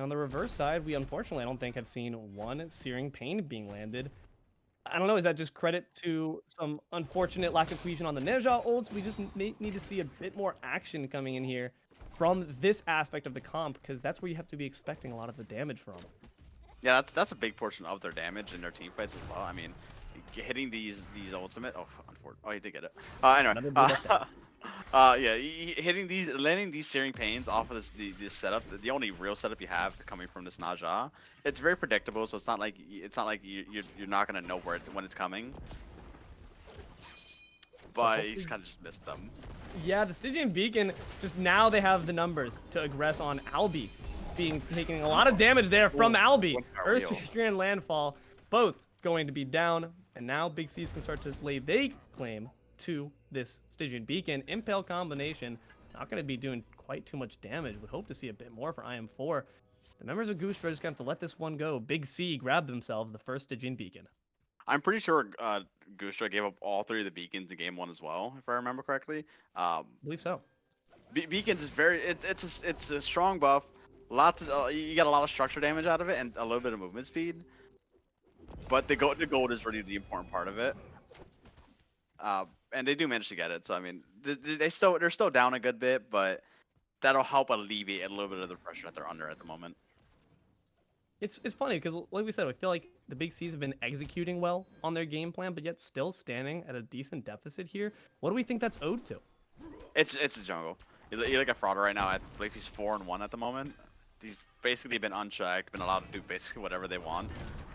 On the reverse side, we unfortunately, I don't think, have seen one Searing Pain being landed. I don't know, is that just credit to some unfortunate lack of cohesion on the Neja ults? We just need to see a bit more action coming in here from this aspect of the comp, because that's where you have to be expecting a lot of the damage from. Yeah, that's a big portion of their damage in their team fights as well. I mean, hitting these ultimate. Oh, unfortunately. Oh, he did get it. Anyway. Yeah, landing these Searing Pains off of this setup, the only real setup you have coming from this Naja, it's very predictable. So it's not like you're not gonna know when it's coming. But he's kind of just missed them. Yeah, the Stygian Beacon, just now they have the numbers to aggress on Albi, taking a lot of damage there from Albi. Earthshaker and Landfall, both going to be down, and now Big C's can start to lay their claim to this Stygian Beacon. Impale combination, not going to be doing quite too much damage. Would hope to see a bit more for IM4. The members of Goosedra just going to have to let this one go. Big C grabbed themselves the first Stygian Beacon. I'm pretty sure Goosedra gave up all 3 of the beacons in game 1 as well, if I remember correctly. I believe so. Beacons is it's a strong buff. Lots of you get a lot of structure damage out of it and a little bit of movement speed. But the gold is really the important part of it. And they do manage to get it. So I mean, they're still down a good bit, but that'll help alleviate a little bit of the pressure that they're under at the moment. It's funny because, like we said, I feel like the Big C's have been executing well on their game plan, but yet still standing at a decent deficit here. What do we think that's owed to? It's a jungle. You look at Frauder right now. I believe he's 4-1 at the moment. He's basically been unchecked, been allowed to do basically whatever they want.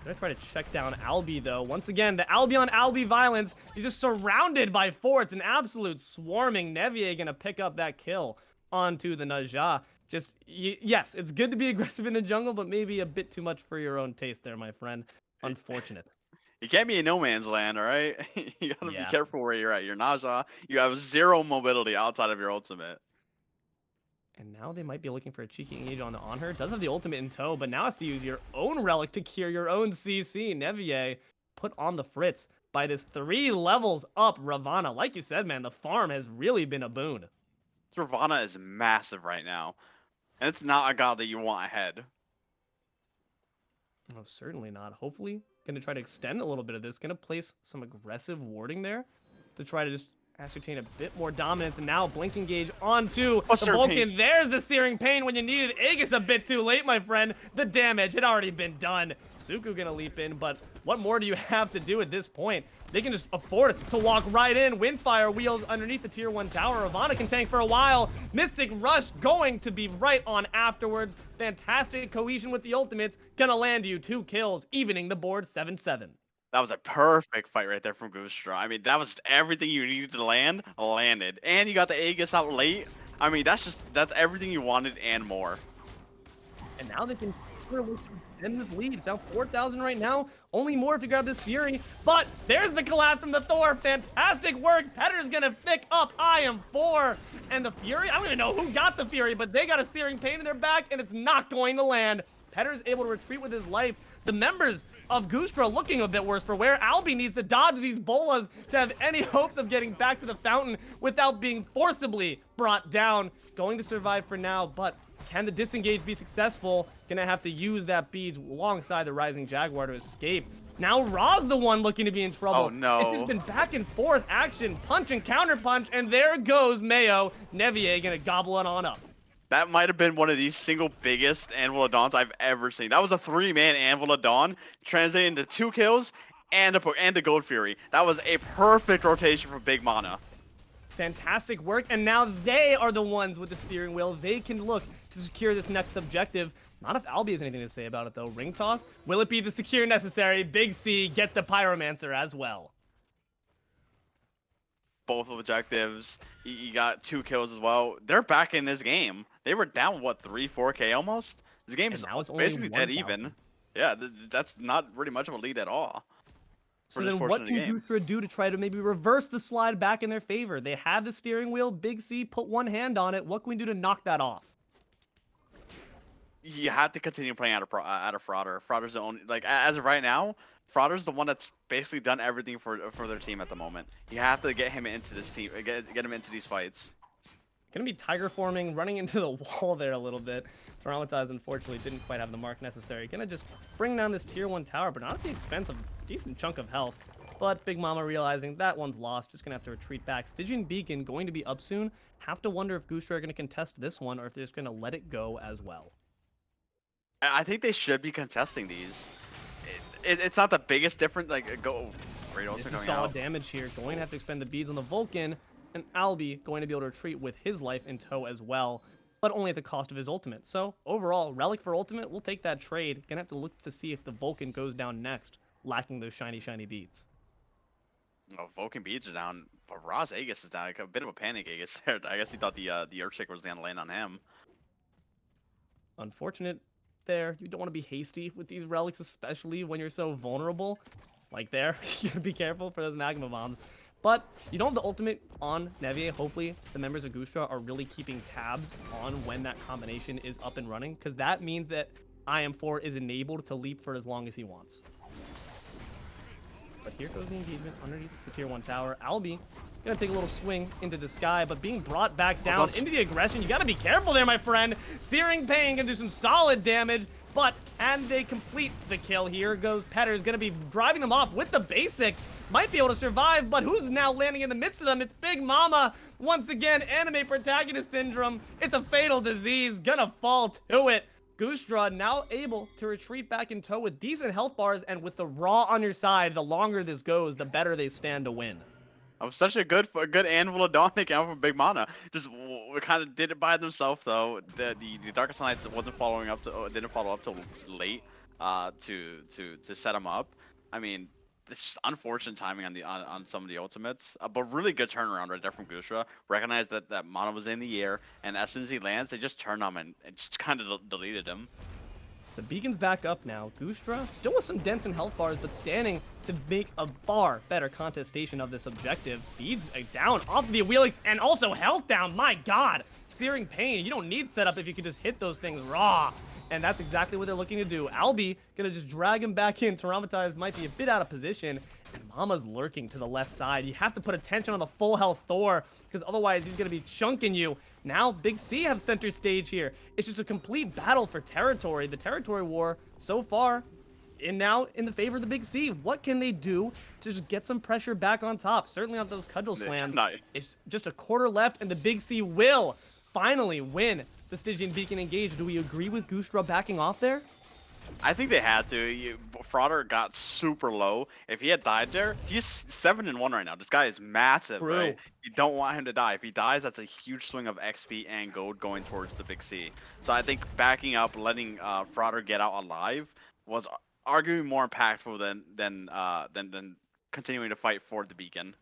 Gonna try to check down Albi though. Once again, the Albi on Albi violence. He's just surrounded by 4. It's an absolute swarming. Nevier gonna pick up that kill onto the Naja. Just, yes, it's good to be aggressive in the jungle, but maybe a bit too much for your own taste there, my friend. Unfortunate. You can't be in no man's land, all right? You gotta be careful where you're at. You're Naja. You have 0 mobility outside of your ultimate. And now they might be looking for a cheeky engage on her. Does have the ultimate in tow, but now has to use your own relic to cure your own CC. Nevier put on the fritz by this 3 levels up Ravana. Like you said, man, the farm has really been a boon. Ravana is massive right now. And it's not a god that you want ahead. No, certainly not. Hopefully, going to try to extend a little bit of this. Going to place some aggressive warding there to try to just ascertain a bit more dominance. And now Blink Engage onto the Vulcan. There's the Searing Pain when you needed Aegis a bit too late, my friend. The damage had already been done. Suku going to leap in, but what more do you have to do at this point? They can just afford to walk right in. Windfire wheels underneath the tier 1 tower. Ravana can tank for a while. Mystic Rush going to be right on afterwards. Fantastic cohesion with the ultimates. Gonna land you 2 kills, evening the board 7-7. That was a perfect fight right there from Goosedra. I mean, that was everything you needed to landed. And you got the Aegis out late. I mean, that's everything you wanted and more. And now they can extend this lead. It's now 4,000 right now. Only more if you grab this Fury. But there's the collapse from the Thor. Fantastic work. Petter's gonna pick up IM4. And the Fury, I don't even know who got the Fury, but they got a Searing Pain in their back, and it's not going to land. Petter's able to retreat with his life. The members of Goosedra looking a bit worse for wear. Albi needs to dodge these bolas to have any hopes of getting back to the fountain without being forcibly brought down. Going to survive for now, but Can the disengage be successful? Gonna have to use that beads alongside the Rising Jaguar to escape. Now Ra's the one looking to be in trouble. Oh It's just no. been back and forth action, punch and counter punch, and there goes Mayo. Nevier gonna gobble it on up. That might have been one of the single biggest Anvil of Dawns I've ever seen. That was a 3-man Anvil of Dawn, translated into 2 kills and a Gold Fury. That was a perfect rotation for Big Mana. Fantastic work, and now they are the ones with the steering wheel. They can look to secure this next objective. Not if Albi has anything to say about it, though. Ring toss? Will it be the secure necessary? Big C, get the Pyromancer as well. Both objectives. You got 2 kills as well. They're back in this game. They were down, what, 3-4K almost? This game And is now it's only basically dead 1,000. even. Yeah, that's not really much of a lead at all. So then what can Goosedra do to try to maybe reverse the slide back in their favor? They have the steering wheel. Big C put one hand on it. What can we do to knock that off? You have to continue playing out of Frauder. Frauder's the only, like, as of right now, Frauder's the one that's basically done everything for their team at the moment. You have to get him into this team, get him into these fights. Gonna be tiger forming, running into the wall there a little bit. Traumatized, unfortunately, didn't quite have the mark necessary. Gonna just bring down this tier 1 tower, but not at the expense of a decent chunk of health. But Big Mama realizing that one's lost, just gonna have to retreat back. Stygian Beacon going to be up soon. Have to wonder if Goosedra are gonna contest this one or if they're just gonna let it go as well. I think they should be contesting these. It's not the biggest difference. Like, go. Great also going solid out. damage here. Going to have to expend the beads on the Vulcan, and Albi going to be able to retreat with his life in tow as well, but only at the cost of his ultimate. So overall, Relic for ultimate, we'll take that trade. Gonna have to look to see if the Vulcan goes down next, lacking those shiny beads. Oh, Vulcan beads are down, but Roz Aegis is down. Like, a bit of a panic Aegis there. I guess he thought the Earthshaker was gonna land on him. Unfortunate there. You don't want to be hasty with these relics, especially when you're so vulnerable. Like there, you gotta be careful for those magma bombs. But you don't have the ultimate on Nevier. Hopefully, the members of Goosedra are really keeping tabs on when that combination is up and running, because that means that IM4 is enabled to leap for as long as he wants. But here goes the engagement underneath the tier 1 tower. Albi gonna take a little swing into the sky, but being brought back down into the aggression. You gotta be careful there, my friend. Searing Pain gonna do some solid damage, but and they complete the kill. Here goes Petter's gonna be driving them off with the basics. Might be able to survive, but who's now landing in the midst of them? It's Big Mama. Once again, anime protagonist syndrome. It's a fatal disease. Gonna fall to it. Goosedra now able to retreat back in tow with decent health bars, and with the Raw on your side, the longer this goes, the better they stand to win. That was such a good Anvil of Dawn account from Big Mana. Just kind of did it by themselves though. The Darkest Knights didn't follow up till late to set them up. I mean, it's just unfortunate timing on some of the ultimates, but really good turnaround right there from Goosedra. Recognized that Mana was in the air, and as soon as he lands, they just turned on him and just kind of deleted him. The beacon's back up now. Goosedra still with some dents and health bars, but standing to make a far better contestation of this objective. Beads down off the Wheelix, and also health down. My God, Searing Pain. You don't need setup if you can just hit those things raw. And that's exactly what they're looking to do. Albi gonna just drag him back in. Traumatized might be a bit out of position. And Mama's lurking to the left side. You have to put attention on the full health Thor, because otherwise he's gonna be chunking you. Now Big C have center stage here. It's just a complete battle for territory. The territory war so far, and now in the favor of the Big C. What can they do to just get some pressure back on top? Certainly on those cudgel slams. It's just a quarter left, and the Big C will finally win the Stygian Beacon engage. Do we agree with Goosedra backing off there? I think they had to. Frauder got super low. If he had died there, he's 7-1 right now. This guy is massive, right? You don't want him to die. If he dies, that's a huge swing of XP and gold going towards the Big C. So I think backing up, letting Frauder get out alive was arguably more impactful than continuing to fight for the beacon.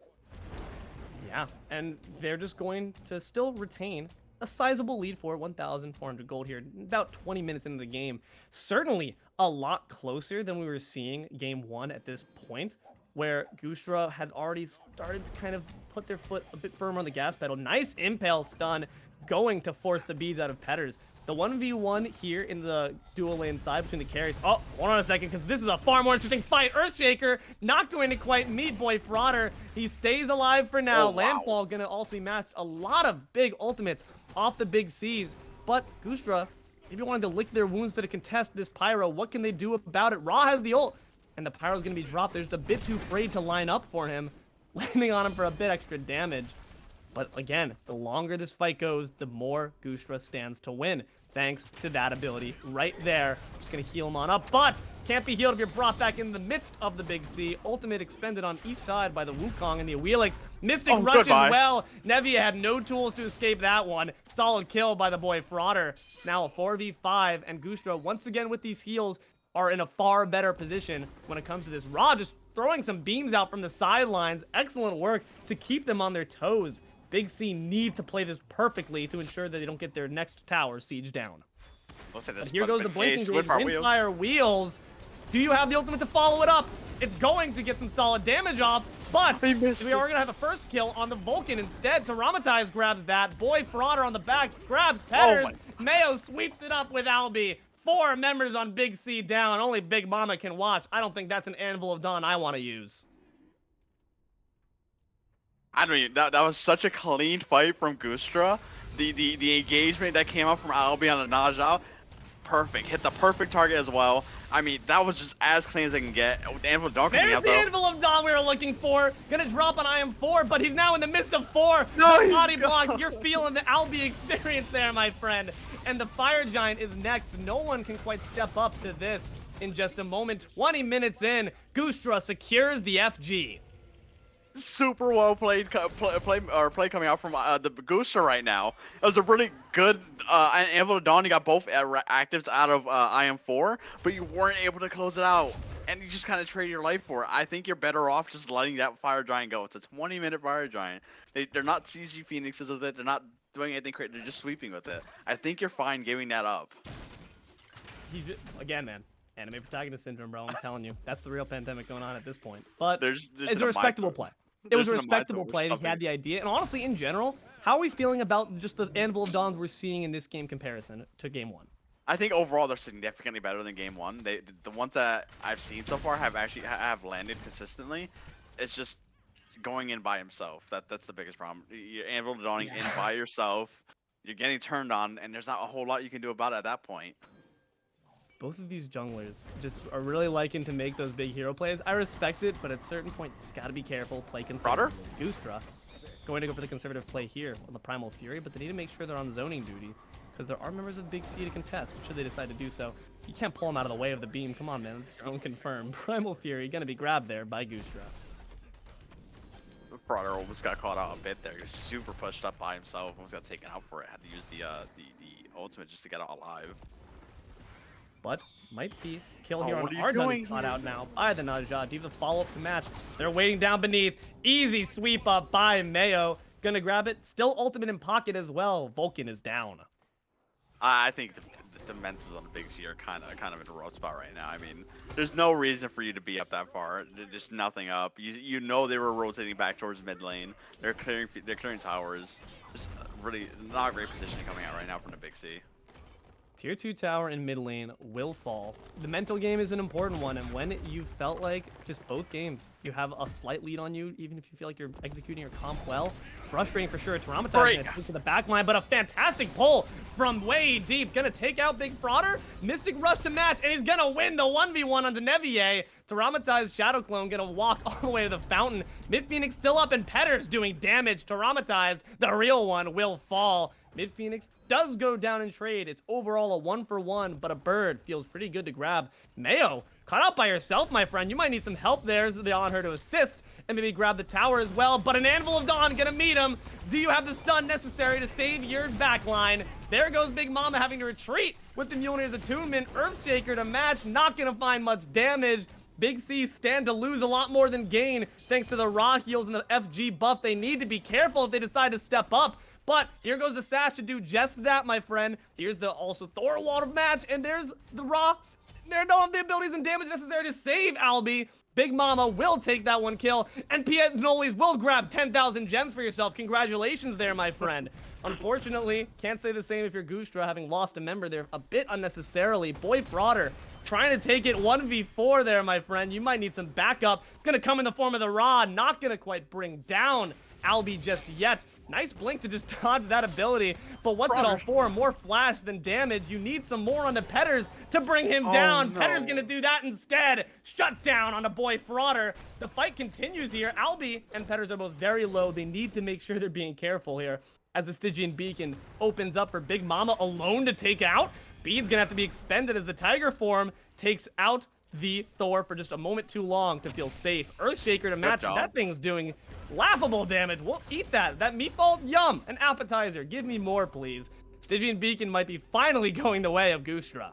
Yeah, and they're just going to still retain a sizable lead for 1,400 gold here, about 20 minutes into the game. Certainly a lot closer than we were seeing game 1 at this point, where Goosedra had already started to kind of put their foot a bit firmer on the gas pedal. Nice impale stun going to force the beads out of Petters. The 1v1 here in the dual lane side between the carries. Oh, hold on a second, because this is a far more interesting fight. Earthshaker not going to quite meet boy Frauder. He stays alive for now. Oh, wow. Landfall gonna also be matched. A lot of big ultimates off the Big C's. But Goosedra, maybe wanting to lick their wounds to the contest this Pyro. What can they do about it? Ra has the ult, and the Pyro's going to be dropped. They're just a bit too afraid to line up for him, landing on him for a bit extra damage. But again, the longer this fight goes, the more Goosedra stands to win, thanks to that ability right there. Just going to heal him on up, but can't be healed if you're brought back in the midst of the big C. Ultimate expended on each side by the Wukong and the Awilix. Mystic Rush goodbye. as well. Nevia had no tools to escape that one. Solid kill by the boy Frauder. Now a 4v5, and Goosedra, once again with these heals, are in a far better position when it comes to this. Ra just throwing some beams out from the sidelines. Excellent work to keep them on their toes. Big C need to play this perfectly to ensure that they don't get their next tower siege down. But Here goes the blinking gauge, Windfire Wheels. Do you have the ultimate to follow it up? It's going to get some solid damage off, but we are going to have a first kill on the Vulcan instead. Taramatize grabs that. Boy Frauder on the back grabs Petters. Mayo sweeps it up with Albi. 4 members on Big C down. Only Big Mama can watch. I don't think that's an Anvil of Dawn I want to use. I don't even, that was such a clean fight from Goosedra. The engagement that came out from Albi on the Naja, perfect. Hit the perfect target as well. I mean, that was just as clean as I can get. With Anvil of Dawn coming out, There's the though. Anvil of Dawn we were looking for. Gonna drop on IM4, but he's now in the midst of 4. No, The he's body gone. blocks. You're feeling the Albi experience there, my friend. And the Fire Giant is next. No one can quite step up to this in just a moment. 20 minutes in, Goosedra secures the FG. Super well played play coming out from the Goosedra right now. It was a really good Anvil of Dawn. You got both actives out of IM4, but you weren't able to close it out, and you just kind of traded your life for it. I think you're better off just letting that Fire Giant go. It's a 20-minute Fire Giant. They're not CG Phoenixes with it. They're not doing anything crazy. They're just sweeping with it. I think you're fine giving that up. Again, man. Anime protagonist syndrome, bro. I'm telling you. That's the real pandemic going on at this point. But There's it's a respectable play. It was a respectable play. He something. had the idea. And honestly, in general, how are we feeling about just the Anvil of Dawns we're seeing in this game comparison to Game 1? I think overall they're significantly better than Game 1. The ones that I've seen so far have landed consistently. It's just going in by himself. That's the biggest problem. You're Anvil Dawning in by yourself. You're getting turned on, and there's not a whole lot you can do about it at that point. Both of these junglers just are really liking to make those big hero plays. I respect it, but at a certain point, you just got to be careful. Play conservative. Goosedra going to go for the conservative play here on the Primal Fury, but they need to make sure they're on zoning duty because there are members of Big C to contest should they decide to do so. You can't pull them out of the way of the beam. Come on, man. It's your own confirm. Primal Fury going to be grabbed there by Goosedra. Frauder almost got caught out a bit there. He was super pushed up by himself. Almost got taken out for it. Had to use the ultimate just to get out alive. But might be kill here on what are you Ardun doing caught here? out now by the Najah. Do the follow-up to match. They're waiting down beneath. Easy sweep up by Mayo. Gonna grab it. Still ultimate in pocket as well. Vulcan is down. I think the Mentas on the Big C are kind of in a rough spot right now. I mean, there's no reason for you to be up that far. There's nothing up. You know they were rotating back towards mid lane. They're clearing towers. Just really not a great positioning coming out right now from the Big C. Tier 2 tower in mid lane will fall. The mental game is an important one, and when you felt like just both games, you have a slight lead on you, even if you feel like you're executing your comp well, frustrating for sure. Traumatizing to the back line, but a fantastic pull from way deep. Gonna take out Big Frauder. Mystic Rush to match, and he's gonna win the 1v1 on Denevier. Traumatized Shadow Clone gonna walk all the way to the fountain. Mid Phoenix still up, and Petters doing damage. Traumatized, the real one, will fall. Mid Phoenix does go down in trade. It's overall a 1-for-1, but a bird feels pretty good to grab. Mayo, caught out by yourself, my friend. You might need some help there. They on her to assist and maybe grab the tower as well. But an Anvil of Dawn gonna meet him. Do you have the stun necessary to save your backline? There goes Big Mama having to retreat with the Mjolnir's attunement. Earthshaker to match, not gonna find much damage. Big C stand to lose a lot more than gain thanks to the raw heals and the FG buff. They need to be careful if they decide to step up. But here goes the Sash to do just that, my friend. Here's the also Thorwald match, and there's the rocks. They don't have the abilities and damage necessary to save Albi. Big Mama will take that one kill, and Piet Noli's will grab 10,000 gems for yourself. Congratulations there, my friend. Unfortunately, can't say the same if you're Goosedra, having lost a member there a bit unnecessarily. Boy Frauder trying to take it 1v4 there, my friend. You might need some backup. It's going to come in the form of the Ra, not going to quite bring down Albie just yet. Nice blink to just dodge that ability, but what's it all for? More flash than damage. You need some more on the Petters to bring him down. No. Petters gonna do that instead. Shut down on a boy Frauder. The fight continues here. Albie and Petters are both very low. They need to make sure they're being careful here as the Stygian Beacon opens up for Big Mama alone to take out. Bede's gonna have to be expended as the Tiger form takes out the Thor for just a moment too long to feel safe. Earthshaker to match what that thing's doing. Laughable damage. We'll eat that. That meatball, yum. An appetizer. Give me more, please. Stygian Beacon might be finally going the way of Goosedra.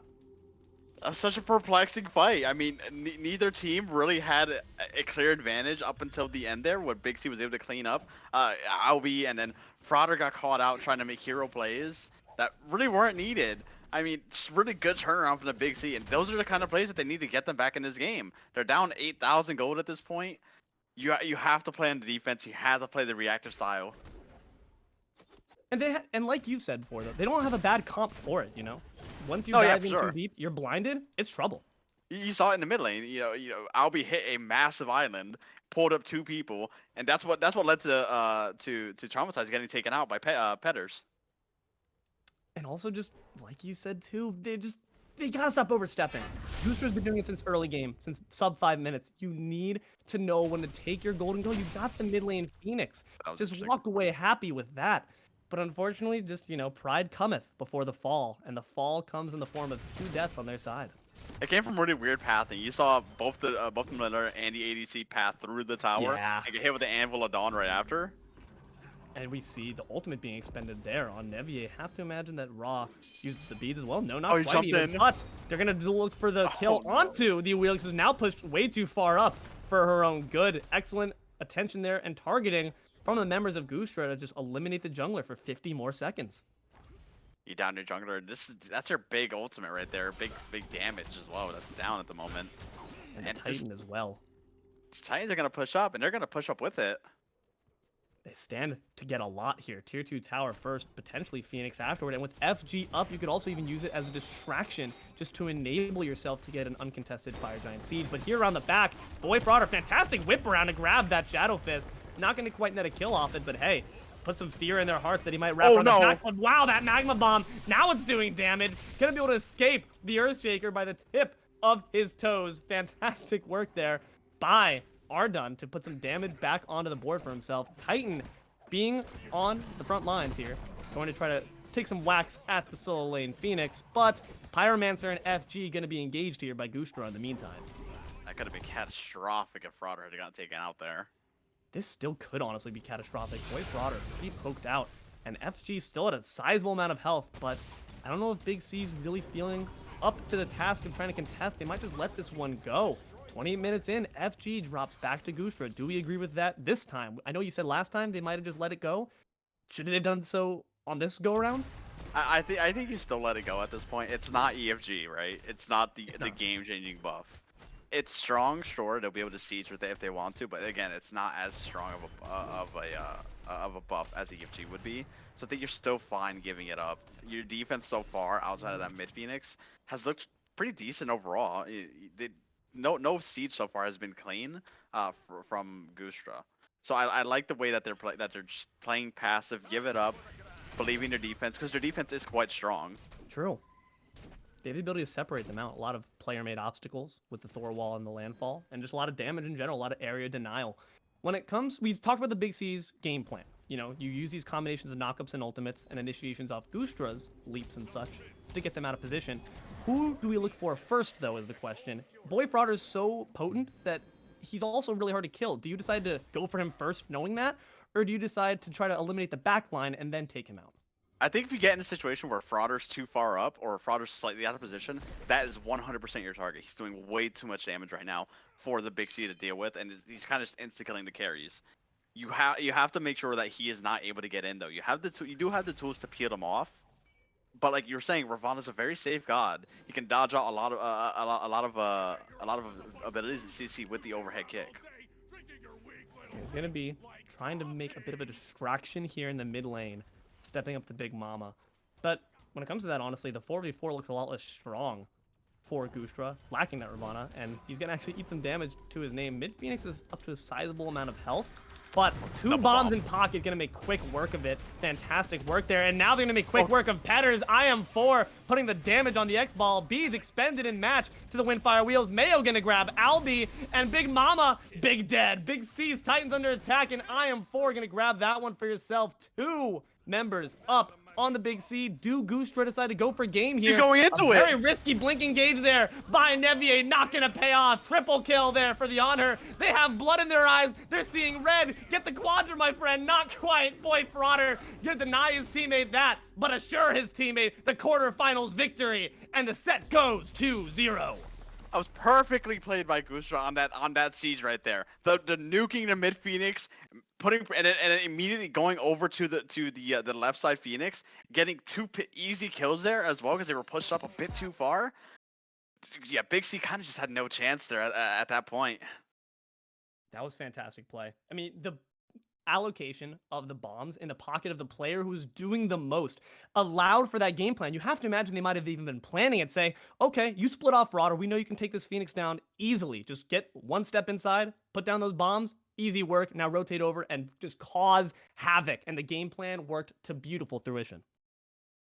Such a perplexing fight. I mean, neither team really had a clear advantage up until the end there, where Big C was able to clean up. Albie and then Frauder got caught out trying to make hero plays that really weren't needed. I mean, it's really good turnaround from the Big C, and those are the kind of plays that they need to get them back in this game. They're down 8,000 gold at this point. You have to play on the defense. You have to play the reactive style. And and like you said before, though, they don't have a bad comp for it. You know, once you dive in too deep, you're blinded. It's trouble. You saw it in the mid lane. You know, Albie hit a massive island, pulled up 2 people, and that's what led to Traumatize getting taken out by Petters. And also, just like you said too, they gotta stop overstepping. Goosedra's been doing it since early game, since sub 5 minutes. You need to know when to take your golden goal. You got the mid lane Phoenix. Just walk away happy with that. But unfortunately, just, you know, pride cometh before the fall, and the fall comes in the form of 2 deaths on their side. It came from really weird pathing. You saw both the Miller and the ADC path through the tower and get hit with the Anvil of Dawn right after. And we see the ultimate being expended there on Nevier. Have to imagine that Raw uses the beads as well. No, not quite even. But they're going to look for the kill onto the Wheelix, who's now pushed way too far up for her own good. Excellent attention there and targeting from the members of Goosedra to just eliminate the jungler for 50 more seconds. You down your jungler. That's her big ultimate right there. Big damage as well. That's down at the moment. And Titan as well. Titans are going to push up, and they're going to push up with it. They stand to get a lot here. Tier 2 tower first, potentially Phoenix afterward. And with FG up, you could also even use it as a distraction just to enable yourself to get an uncontested Fire Giant Siege. But here around the back, Boy Frauder, fantastic whip around to grab that Shadow Fist. Not going to quite net a kill off it, but hey, put some fear in their hearts that he might wrap around the back. Wow, that Magma Bomb, now it's doing damage. Gonna be able to escape the Earthshaker by the tip of his toes. Fantastic work there by Ardun to put some damage back onto the board for himself. Titan being on the front lines here, going to try to take some whacks at the solo lane Phoenix, but Pyromancer and FG going to be engaged here by Goosedra in the meantime. That could have been catastrophic if Frauder had gotten taken out there. This still could honestly be catastrophic. Boy Frauder pretty poked out, and FG still at a sizable amount of health, but I don't know if Big C's really feeling up to the task of trying to contest. They might just let this one go. 28 minutes in, FG drops back to Goosedra. Do we agree with that this time? I know you said last time they might have just let it go. Should they have done so on this go-around? I think you still let it go at this point. It's not EFG, right? It's not the game-changing buff. It's strong, sure. They'll be able to siege with it if they want to, but again, it's not as strong of a buff as EFG would be. So I think you're still fine giving it up. Your defense so far, outside of that mid Phoenix, has looked pretty decent overall. No siege so far has been clean from Goosedra. So I like the way that they're just playing passive, give it up, believing their defense, because their defense is quite strong. True. They have the ability to separate them out. A lot of player-made obstacles with the Thor wall and the landfall, and just a lot of damage in general, a lot of area denial. When it comes, we've talked about the Big C's game plan. You know, you use these combinations of knockups and ultimates and initiations off Goosedra's leaps and such to get them out of position. Who do we look for first, though, is the question. Boy Frauder is so potent that he's also really hard to kill. Do you decide to go for him first, knowing that? Or do you decide to try to eliminate the backline and then take him out? I think if you get in a situation where Frauder's too far up or Frauder's slightly out of position, that is 100% your target. He's doing way too much damage right now for the Big C to deal with, and he's kind of insta-killing the carries. You have to make sure that he is not able to get in, though. You do have the tools to peel him off. But like you were saying, Ravana's a very safe god. He can dodge out a lot of abilities in CC with the overhead kick. He's gonna be trying to make a bit of a distraction here in the mid lane, stepping up to Big Mama. But when it comes to that, honestly, the 4v4 looks a lot less strong for Goosedra, lacking that Ravana, and he's gonna actually eat some damage to his name. Mid Phoenix is up to a sizable amount of health. But two Double bombs bomb. in pocket, gonna make quick work of it. Fantastic work there. And now they're gonna make quick work of Petters. IM4 putting the damage on the X-Ball. Beads expended in match to the Windfire Wheels. Mayo gonna grab Albie, and Big Mama, big dead. Big C's Titans under attack, and IM4 gonna grab that one for yourself. Two members up on the Big C. Do Goosedra decide to go for game here? He's going into A very it. risky blink engage there by Nevier. Not gonna pay off. Triple kill there for the Honor. They have blood in their eyes. They're seeing red. Get the Quadra, my friend. Not quite. Boy, Frauder gonna deny his teammate that, but assure his teammate the quarterfinals victory. And the set goes 2-0. That was perfectly played by Goosedra on that siege right there. The nuking the mid Phoenix, putting and then immediately going over to the left side Phoenix, getting two easy kills there as well because they were pushed up a bit too far. Yeah, Big C kind of just had no chance there at that point. That was fantastic play. I mean, the allocation of the bombs in the pocket of the player who's doing the most allowed for that game plan. You have to imagine they might have even been planning it. Say, okay, you split off Rod, we know you can take this Phoenix down easily. Just get one step inside, put down those bombs, easy work. Now rotate over and just cause havoc. And the game plan worked to beautiful fruition.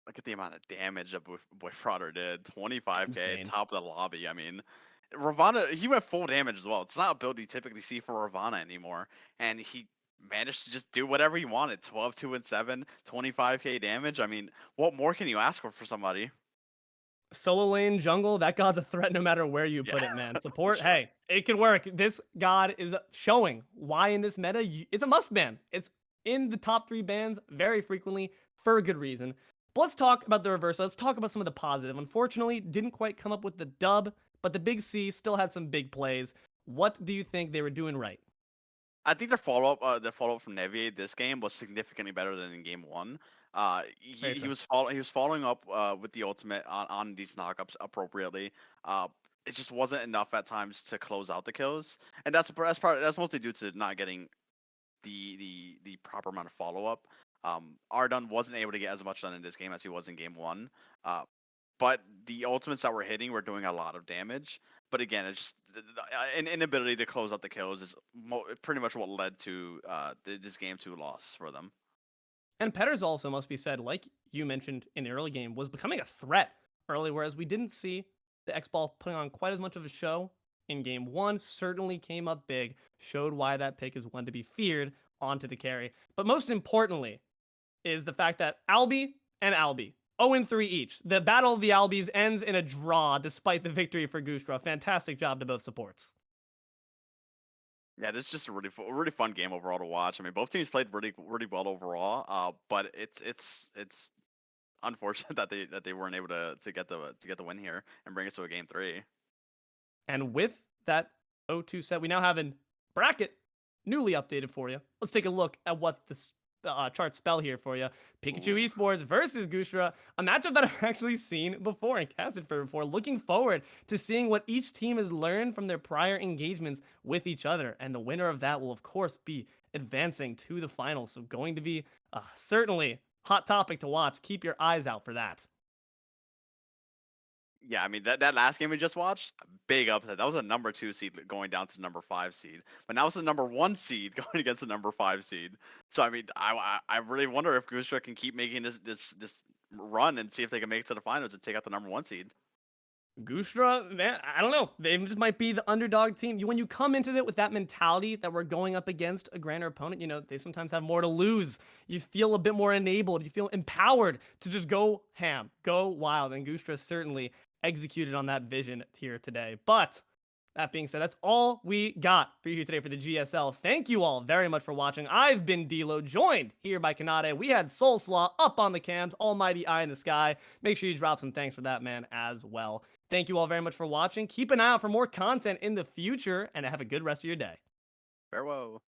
Look at the amount of damage that Boy Frauder did. 25k, Insane. top of the lobby. I mean, Ravana, he went full damage as well. It's not a build you typically see for Ravana anymore. And he managed to just do whatever he wanted. 12, 2, and 7, 25k damage. I mean, what more can you ask for somebody? Solo lane jungle, that god's a threat no matter where you put it, man. Support, sure. hey, it can work. This god is showing why in this meta, it's a must ban. It's in the top 3 bans very frequently for a good reason. But let's talk about the reverse. Let's talk about some of the positive. Unfortunately, didn't quite come up with the dub, but the Big C still had some big plays. What do you think they were doing right? I think their follow-up from Nevier this game was significantly better than in game 1. He was following up with the ultimate on these knockups appropriately. It just wasn't enough at times to close out the kills, and that's mostly due to not getting the proper amount of follow-up. Ardun wasn't able to get as much done in this game as he was in game 1. But the ultimates that were hitting were doing a lot of damage. But again, it's just an inability to close out the kills is pretty much what led to this game 2 loss for them. And Petters also, must be said, like you mentioned in the early game, was becoming a threat early, whereas we didn't see the X-Ball putting on quite as much of a show in game 1. Certainly came up big, showed why that pick is one to be feared onto the carry. But most importantly is the fact that Albie and Albie, 0-3 each. The Battle of the Albies ends in a draw despite the victory for Goosedra. Fantastic job to both supports. Yeah, this is just a really fun game overall to watch. I mean, both teams played really well overall. But it's unfortunate that they weren't able to get the win here and bring us to a game 3. And with that 0-2 set, we now have a bracket newly updated for you. Let's take a look at what this chart spell here for you. Pikachu Esports versus Goosedra, a matchup that I've actually seen before and casted for before. Looking forward to seeing what each team has learned from their prior engagements with each other. And the winner of that will, of course, be advancing to the finals. So going to be certainly hot topic to watch. Keep your eyes out for that. Yeah, I mean that last game we just watched, a big upset. That was a number 2 seed going down to number 5 seed, but now it's the number 1 seed going against the number 5 seed. So I mean, I really wonder if Goosedra can keep making this run and see if they can make it to the finals and take out the number 1 seed. Goosedra, man, I don't know. They just might be the underdog team. When you come into it with that mentality that we're going up against a grander opponent, you know, they sometimes have more to lose. You feel a bit more enabled. You feel empowered to just go ham, go wild. And Goosedra certainly executed on that vision here today. But that being said, that's all we got for you today for the GSL. Thank you all very much for watching. I've been D'Lo, joined here by Kanade. We had Soulslaw up on the cams, Almighty Eye in the sky. Make sure you drop some thanks for that, man, as well. Thank you all very much for watching. Keep an eye out for more content in the future, and have a good rest of your day. Farewell.